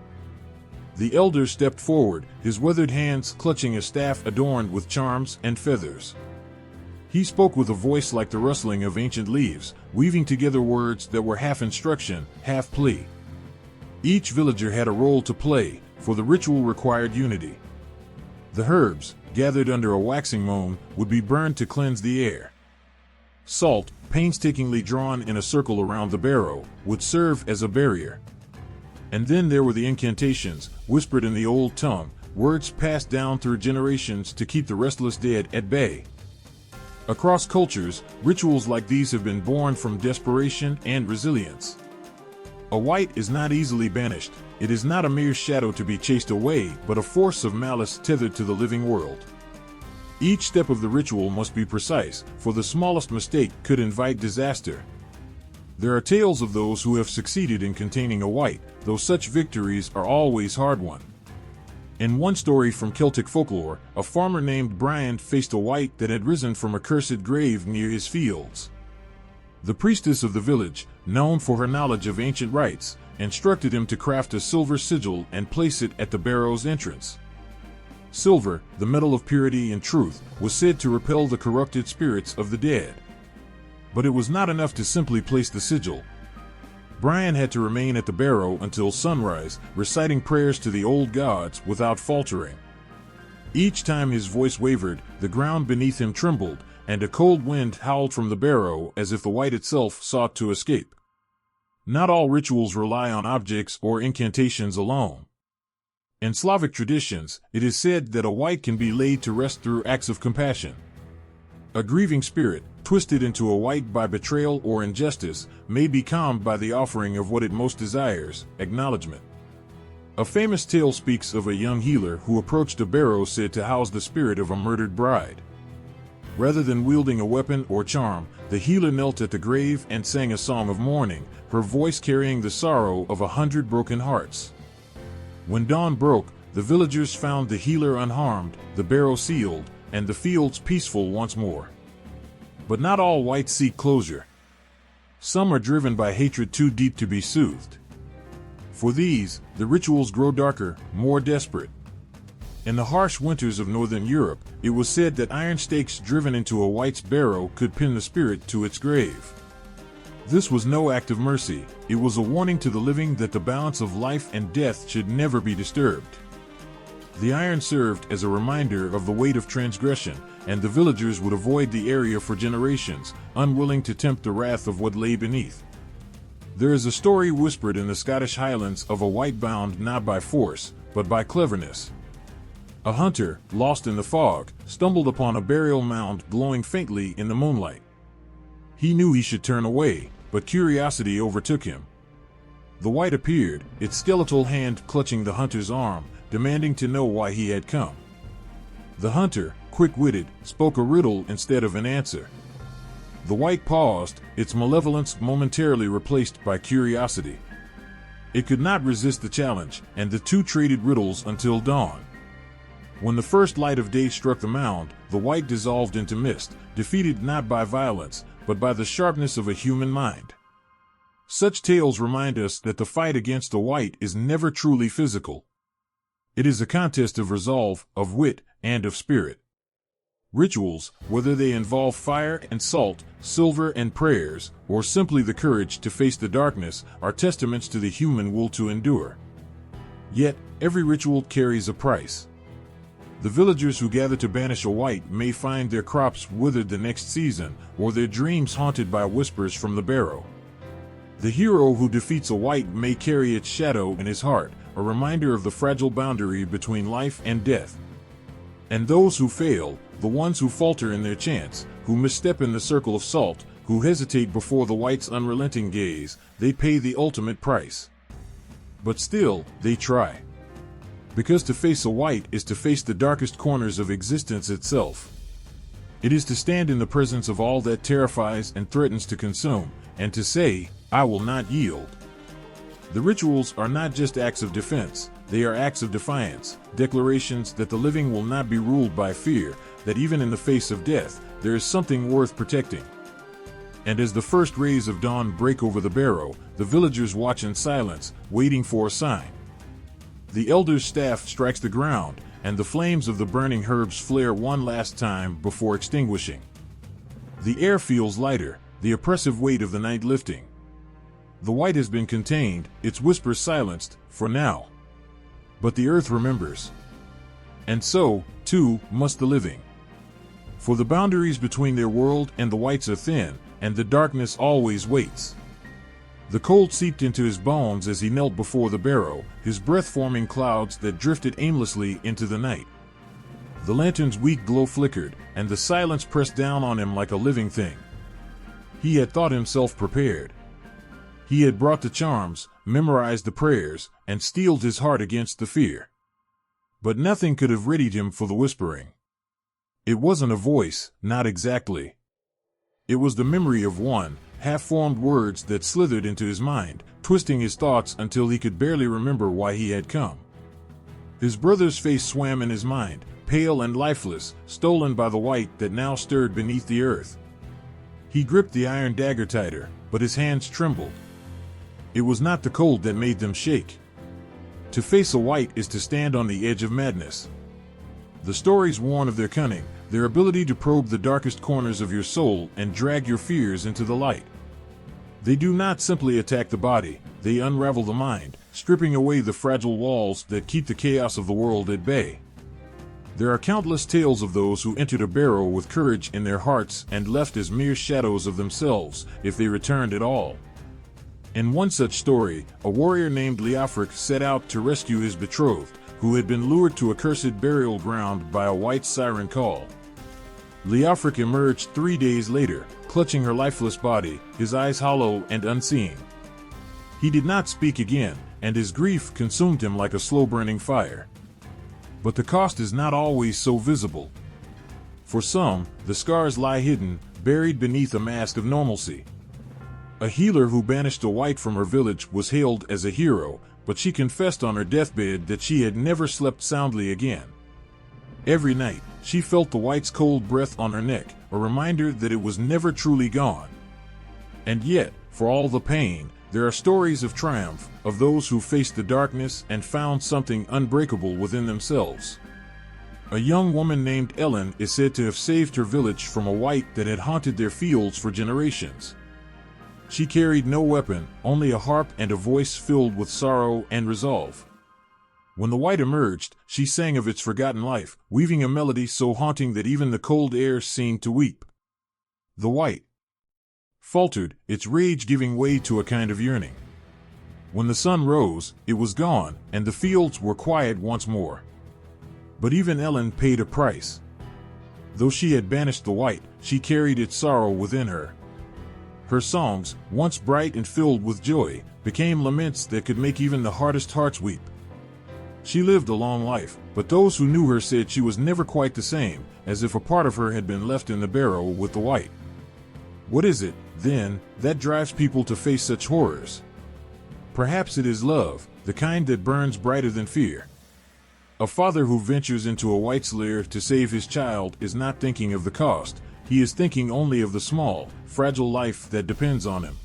The elder stepped forward, his weathered hands clutching a staff adorned with charms and feathers. He spoke with a voice like the rustling of ancient leaves, weaving together words that were half instruction, half plea. Each villager had a role to play, for the ritual required unity. The herbs, gathered under a waxing moon, would be burned to cleanse the air. Salt, painstakingly drawn in a circle around the barrow, would serve as a barrier. And then there were the incantations, whispered in the old tongue, words passed down through generations to keep the restless dead at bay. Across cultures, rituals like these have been born from desperation and resilience. A wight is not easily banished. It is not a mere shadow to be chased away, but a force of malice tethered to the living world. Each step of the ritual must be precise, for the smallest mistake could invite disaster. There are tales of those who have succeeded in containing a wight, though such victories are always hard-won. In one story from Celtic folklore, a farmer named Brian faced a wight that had risen from a cursed grave near his fields. The priestess of the village, known for her knowledge of ancient rites, instructed him to craft a silver sigil and place it at the barrow's entrance. Silver, the metal of purity and truth, was said to repel the corrupted spirits of the dead. But it was not enough to simply place the sigil. Brian had to remain at the barrow until sunrise, reciting prayers to the old gods without faltering. Each time his voice wavered, the ground beneath him trembled, and a cold wind howled from the barrow as if the wight itself sought to escape. Not all rituals rely on objects or incantations alone. In Slavic traditions, it is said that a wight can be laid to rest through acts of compassion. A grieving spirit, twisted into a wight by betrayal or injustice, may be calmed by the offering of what it most desires, acknowledgement. A famous tale speaks of a young healer who approached a barrow said to house the spirit of a murdered bride. Rather than wielding a weapon or charm, the healer knelt at the grave and sang a song of mourning, her voice carrying the sorrow of 100 broken hearts. When dawn broke, the villagers found the healer unharmed, the barrow sealed, and the fields peaceful once more. But not all wights seek closure. Some are driven by hatred too deep to be soothed. For these, the rituals grow darker, more desperate. In the harsh winters of northern Europe, it was said that iron stakes driven into a wight's barrow could pin the spirit to its grave. This was no act of mercy, it was a warning to the living that the balance of life and death should never be disturbed. The iron served as a reminder of the weight of transgression, and the villagers would avoid the area for generations, unwilling to tempt the wrath of what lay beneath. There is a story whispered in the Scottish Highlands of a wight bound not by force, but by cleverness. A hunter, lost in the fog, stumbled upon a burial mound glowing faintly in the moonlight. He knew he should turn away, but curiosity overtook him. The wight appeared, its skeletal hand clutching the hunter's arm, demanding to know why he had come. The hunter, quick-witted, spoke a riddle instead of an answer. The wight paused, its malevolence momentarily replaced by curiosity. It could not resist the challenge, and the two traded riddles until dawn. When the first light of day struck the mound, the wight dissolved into mist, defeated not by violence, but by the sharpness of a human mind. Such tales remind us that the fight against the wight is never truly physical. It is a contest of resolve, of wit, and of spirit. Rituals, whether they involve fire and salt, silver and prayers, or simply the courage to face the darkness, are testaments to the human will to endure. Yet, every ritual carries a price. The villagers who gather to banish a wight may find their crops withered the next season, or their dreams haunted by whispers from the barrow. The hero who defeats a wight may carry its shadow in his heart, a reminder of the fragile boundary between life and death. And those who fail, the ones who falter in their chance, who misstep in the circle of salt, who hesitate before the wight's unrelenting gaze, they pay the ultimate price. But still, they try. Because to face a wight is to face the darkest corners of existence itself. It is to stand in the presence of all that terrifies and threatens to consume, and to say, "I will not yield." The rituals are not just acts of defense, they are acts of defiance, declarations that the living will not be ruled by fear, that even in the face of death, there is something worth protecting. And as the first rays of dawn break over the barrow, the villagers watch in silence, waiting for a sign. The elder's staff strikes the ground, and the flames of the burning herbs flare one last time before extinguishing. The air feels lighter, the oppressive weight of the night lifting. The wight has been contained, its whispers silenced, for now. But the earth remembers. And so, too, must the living. For the boundaries between their world and the wights are thin, and the darkness always waits. The cold seeped into his bones as he knelt before the barrow, his breath forming clouds that drifted aimlessly into the night. The lantern's weak glow flickered, and the silence pressed down on him like a living thing. He had thought himself prepared. He had brought the charms, memorized the prayers, and steeled his heart against the fear. But nothing could have readied him for the whispering. It wasn't a voice, not exactly. It was the memory of one, half-formed words that slithered into his mind, twisting his thoughts until he could barely remember why he had come. His brother's face swam in his mind, pale and lifeless, stolen by the wight that now stirred beneath the earth. He gripped the iron dagger tighter, but his hands trembled. It was not the cold that made them shake. To face a wight is to stand on the edge of madness. The stories warn of their cunning, their ability to probe the darkest corners of your soul and drag your fears into the light. They do not simply attack the body, they unravel the mind, stripping away the fragile walls that keep the chaos of the world at bay. There are countless tales of those who entered a barrow with courage in their hearts and left as mere shadows of themselves, if they returned at all. In one such story, a warrior named Leofric set out to rescue his betrothed, who had been lured to a cursed burial ground by a white siren call. Leofric emerged 3 days later, clutching her lifeless body, his eyes hollow and unseeing. He did not speak again, and his grief consumed him like a slow-burning fire. But the cost is not always so visible. For some, the scars lie hidden, buried beneath a mask of normalcy. A healer who banished a wight from her village was hailed as a hero, but she confessed on her deathbed that she had never slept soundly again. Every night, she felt the wight's cold breath on her neck, a reminder that it was never truly gone. And yet, for all the pain, there are stories of triumph, of those who faced the darkness and found something unbreakable within themselves. A young woman named Ellen is said to have saved her village from a wight that had haunted their fields for generations. She carried no weapon, only a harp and a voice filled with sorrow and resolve. When the wight emerged, she sang of its forgotten life, weaving a melody so haunting that even the cold air seemed to weep. The wight faltered, its rage giving way to a kind of yearning. When the sun rose, it was gone, and the fields were quiet once more. But even Ellen paid a price. Though she had banished the wight, she carried its sorrow within her. Her songs, once bright and filled with joy, became laments that could make even the hardest hearts weep. She lived a long life, but those who knew her said she was never quite the same, as if a part of her had been left in the barrow with the wight. What is it, then, that drives people to face such horrors? perhaps it is love, the kind that burns brighter than fear. A father who ventures into a wight's lair to save his child is not thinking of the cost, he is thinking only of the small, fragile life that depends on him.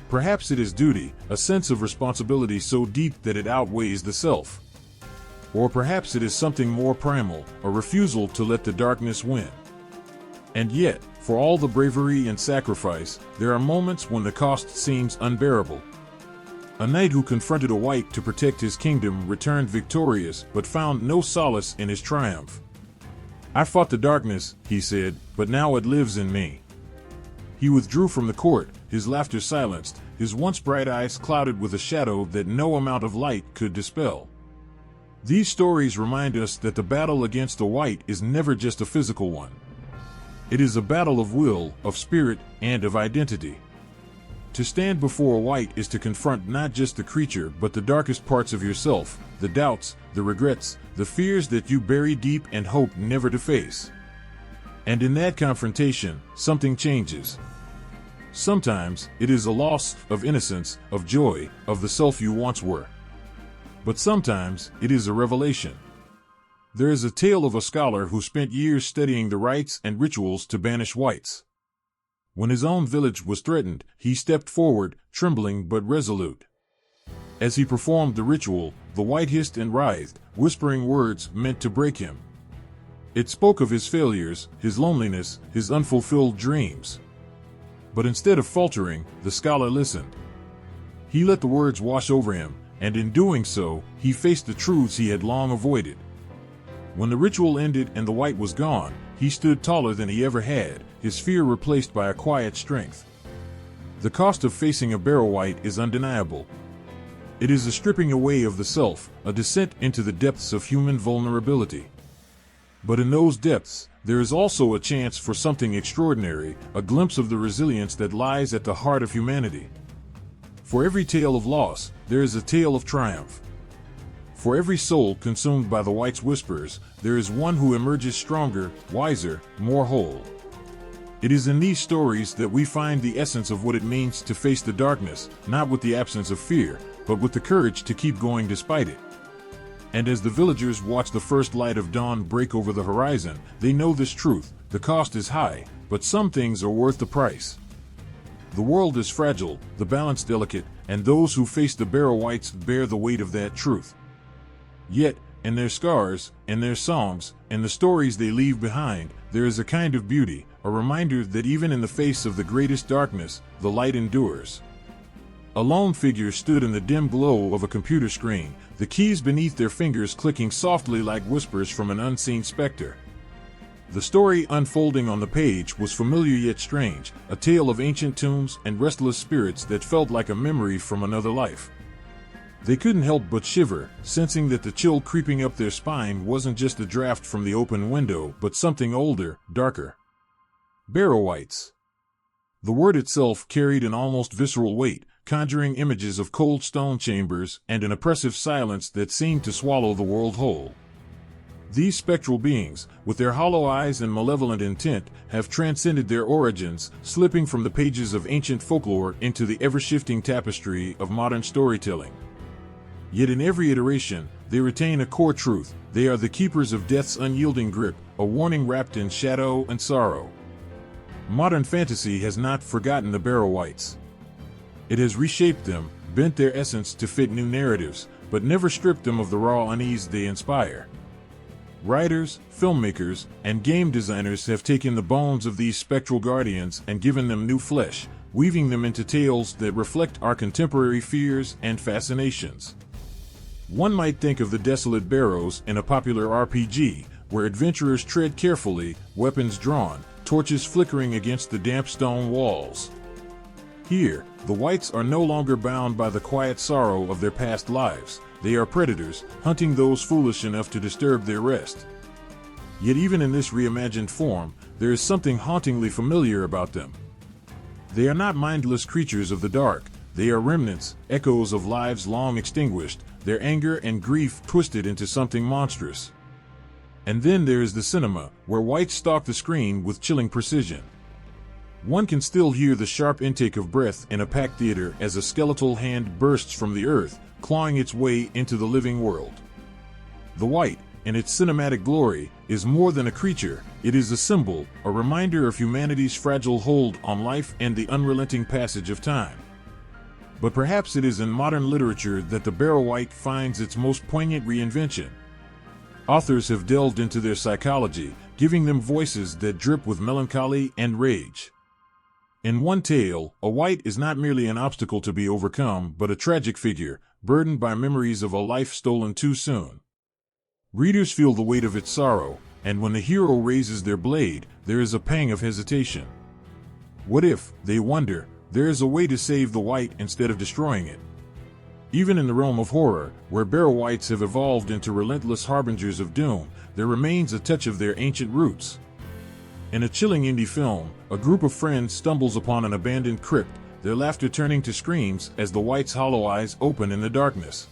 Perhaps it is duty, a sense of responsibility so deep that it outweighs the self. Or perhaps it is something more primal, a refusal to let the darkness win. And yet, for all the bravery and sacrifice, there are moments when the cost seems unbearable. A knight who confronted a wight to protect his kingdom returned victorious but found no solace in his triumph. "I fought the darkness," he said, "but now it lives in me." He withdrew from the court, his laughter silenced, his once bright eyes clouded with a shadow that no amount of light could dispel. These stories remind us that the battle against the wight is never just a physical one. It is a battle of will, of spirit, and of identity. To stand before a wight is to confront not just the creature but the darkest parts of yourself, the doubts, the regrets, the fears that you bury deep and hope never to face. And in that confrontation, something changes. Sometimes, it is a loss of innocence, of joy, of the self you once were. But sometimes, it is a revelation. There is a tale of a scholar who spent years studying the rites and rituals to banish wights. When his own village was threatened, he stepped forward, trembling but resolute. As he performed the ritual, the wight hissed and writhed, whispering words meant to break him. It spoke of his failures, his loneliness, his unfulfilled dreams. But instead of faltering, the scholar listened. He let the words wash over him, and in doing so, he faced the truths he had long avoided. When the ritual ended and the wight was gone, he stood taller than he ever had, his fear replaced by a quiet strength. The cost of facing a Barrow wight is undeniable. It is a stripping away of the self, a descent into the depths of human vulnerability. But in those depths, there is also a chance for something extraordinary, a glimpse of the resilience that lies at the heart of humanity. For every tale of loss, there is a tale of triumph. For every soul consumed by the wight's whispers, there is one who emerges stronger, wiser, more whole. It is in these stories that we find the essence of what it means to face the darkness, not with the absence of fear, but with the courage to keep going despite it. And as the villagers watch the first light of dawn break over the horizon, they know this truth: the cost is high, but some things are worth the price. The world is fragile, the balance delicate, and those who face the Barrow wights bear the weight of that truth. Yet, in their scars, in their songs, in the stories they leave behind, there is a kind of beauty, a reminder that even in the face of the greatest darkness, the light endures. A lone figure stood in the dim glow of a computer screen, the keys beneath their fingers clicking softly like whispers from an unseen specter. The story unfolding on the page was familiar yet strange, a tale of ancient tombs and restless spirits that felt like a memory from another life. They couldn't help but shiver, sensing that the chill creeping up their spine wasn't just a draft from the open window, but something older, darker. Barrow wights. The word itself carried an almost visceral weight, conjuring images of cold stone chambers and an oppressive silence that seemed to swallow the world whole. These spectral beings, with their hollow eyes and malevolent intent, have transcended their origins, slipping from the pages of ancient folklore into the ever-shifting tapestry of modern storytelling. Yet in every iteration, they retain a core truth: they are the keepers of death's unyielding grip, a warning wrapped in shadow and sorrow. Modern fantasy has not forgotten the Barrow wights. It has reshaped them, bent their essence to fit new narratives, but never stripped them of the raw unease they inspire. Writers, filmmakers, and game designers have taken the bones of these spectral guardians and given them new flesh, weaving them into tales that reflect our contemporary fears and fascinations. One might think of the desolate barrows in a popular RPG, where adventurers tread carefully, weapons drawn, torches flickering against the damp stone walls. Here, the wights are no longer bound by the quiet sorrow of their past lives. They are predators, hunting those foolish enough to disturb their rest. Yet even in this reimagined form, there is something hauntingly familiar about them. They are not mindless creatures of the dark. They are remnants, echoes of lives long extinguished, their anger and grief twisted into something monstrous. And then there is the cinema, where wights stalk the screen with chilling precision. One can still hear the sharp intake of breath in a packed theater as a skeletal hand bursts from the earth, clawing its way into the living world. The wight, in its cinematic glory, is more than a creature. It is a symbol, a reminder of humanity's fragile hold on life and the unrelenting passage of time. But perhaps it is in modern literature that the Barrow wight finds its most poignant reinvention. Authors have delved into their psychology, giving them voices that drip with melancholy and rage. In one tale, a wight is not merely an obstacle to be overcome, but a tragic figure, burdened by memories of a life stolen too soon. Readers feel the weight of its sorrow, and when the hero raises their blade, there is a pang of hesitation. What if, they wonder, there is a way to save the wight instead of destroying it? Even in the realm of horror, where Barrow wights have evolved into relentless harbingers of doom, there remains a touch of their ancient roots. In a chilling indie film, a group of friends stumbles upon an abandoned crypt, their laughter turning to screams as the wight's hollow eyes open in the darkness.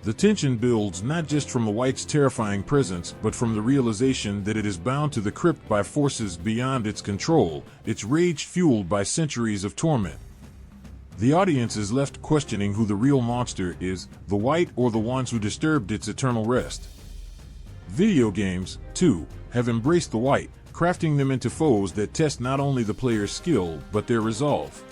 The tension builds not just from the wight's terrifying presence, but from the realization that it is bound to the crypt by forces beyond its control, its rage fueled by centuries of torment. The audience is left questioning who the real monster is, the wight or the ones who disturbed its eternal rest. Video games, too, have embraced the wight, crafting them into foes that test not only the player's skill, but their resolve.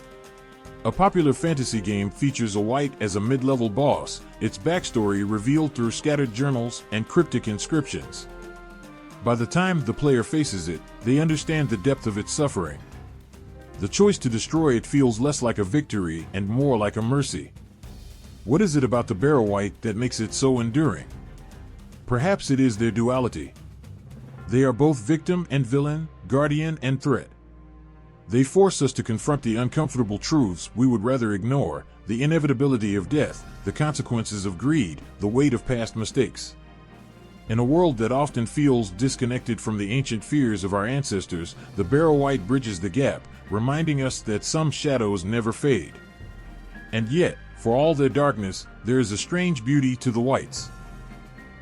A popular fantasy game features a wight as a mid-level boss, its backstory revealed through scattered journals and cryptic inscriptions. By the time the player faces it, they understand the depth of its suffering. The choice to destroy it feels less like a victory and more like a mercy. What is it about the Barrow wight that makes it so enduring? Perhaps it is their duality. They are both victim and villain, guardian and threat. They force us to confront the uncomfortable truths we would rather ignore, the inevitability of death, the consequences of greed, the weight of past mistakes. In a world that often feels disconnected from the ancient fears of our ancestors, the Barrow wight bridges the gap, reminding us that some shadows never fade. And yet, for all their darkness, there is a strange beauty to the wights.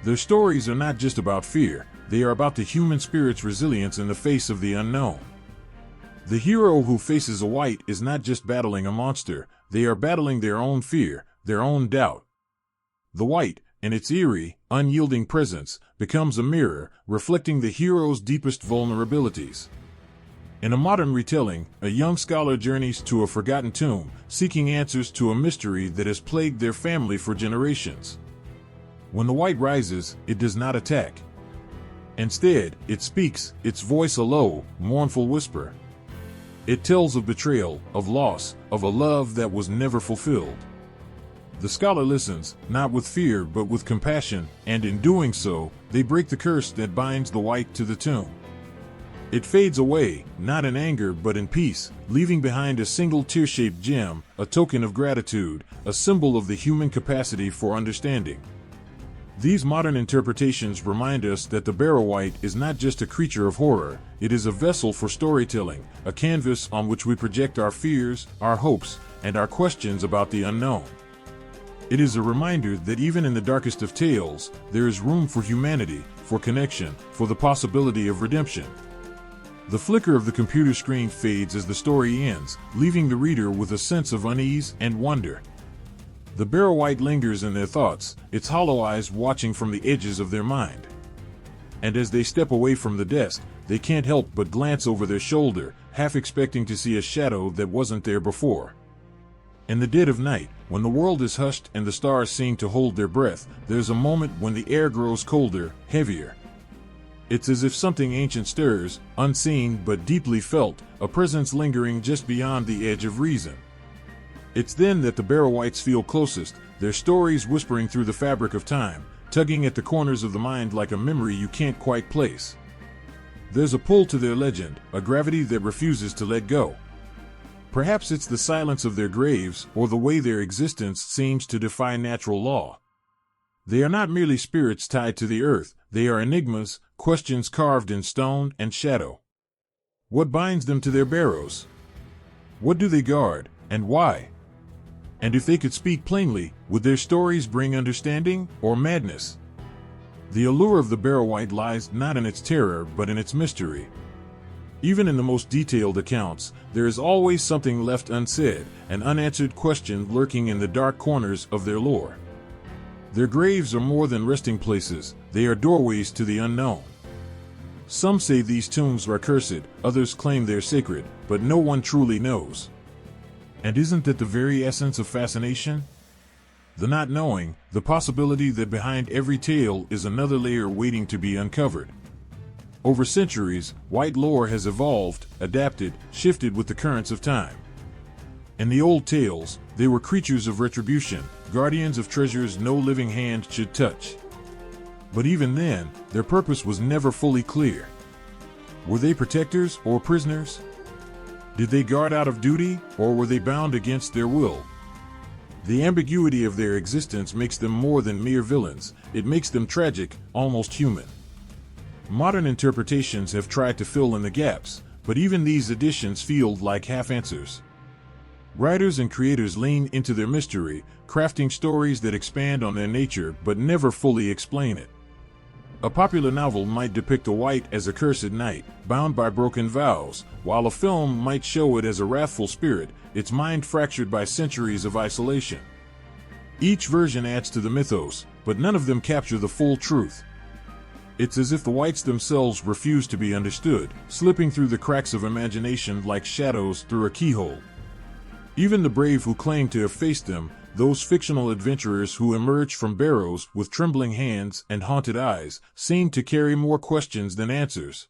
Their stories are not just about fear, they are about the human spirit's resilience in the face of the unknown. The hero who faces a wight is not just battling a monster, they are battling their own fear, their own doubt. The wight, in its eerie, unyielding presence, becomes a mirror, reflecting the hero's deepest vulnerabilities. In a modern retelling, a young scholar journeys to a forgotten tomb, seeking answers to a mystery that has plagued their family for generations. When the wight rises, it does not attack. Instead, it speaks, its voice a low, mournful whisper. It tells of betrayal, of loss, of a love that was never fulfilled. The scholar listens, not with fear but with compassion, and in doing so, they break the curse that binds the wight to the tomb. It fades away, not in anger but in peace, leaving behind a single tear-shaped gem, a token of gratitude, a symbol of the human capacity for understanding. These modern interpretations remind us that the Barrow wight is not just a creature of horror, it is a vessel for storytelling, a canvas on which we project our fears, our hopes, and our questions about the unknown. It is a reminder that even in the darkest of tales, there is room for humanity, for connection, for the possibility of redemption. The flicker of the computer screen fades as the story ends, leaving the reader with a sense of unease and wonder. The Barrow wight lingers in their thoughts, its hollow eyes watching from the edges of their mind. And as they step away from the desk, they can't help but glance over their shoulder, half expecting to see a shadow that wasn't there before. In the dead of night, when the world is hushed and the stars seem to hold their breath, there's a moment when the air grows colder, heavier. It's as if something ancient stirs, unseen but deeply felt, a presence lingering just beyond the edge of reason. It's then that the Barrow wights feel closest, their stories whispering through the fabric of time, tugging at the corners of the mind like a memory you can't quite place. There's a pull to their legend, a gravity that refuses to let go. Perhaps it's the silence of their graves, or the way their existence seems to defy natural law. They are not merely spirits tied to the earth, they are enigmas, questions carved in stone and shadow. What binds them to their barrows? What do they guard, and why? And if they could speak plainly, would their stories bring understanding, or madness? The allure of the Barrow wight lies not in its terror but in its mystery. Even in the most detailed accounts, there is always something left unsaid, an unanswered question lurking in the dark corners of their lore. Their graves are more than resting places, they are doorways to the unknown. Some say these tombs are cursed, others claim they're sacred, but no one truly knows. And isn't that the very essence of fascination? The not knowing, the possibility that behind every tale is another layer waiting to be uncovered. Over centuries, white lore has evolved, adapted, shifted with the currents of time. In the old tales, they were creatures of retribution, guardians of treasures no living hand should touch. But even then, their purpose was never fully clear. Were they protectors or prisoners? Did they guard out of duty, or were they bound against their will? The ambiguity of their existence makes them more than mere villains, it makes them tragic, almost human. Modern interpretations have tried to fill in the gaps, but even these additions feel like half-answers. Writers and creators lean into their mystery, crafting stories that expand on their nature but never fully explain it. A popular novel might depict a wight as a cursed knight, bound by broken vows, while a film might show it as a wrathful spirit, its mind fractured by centuries of isolation. Each version adds to the mythos, but none of them capture the full truth. It's as if the wights themselves refuse to be understood, slipping through the cracks of imagination like shadows through a keyhole. Even the brave who claim to have faced them, those fictional adventurers who emerge from barrows with trembling hands and haunted eyes, seem to carry more questions than answers.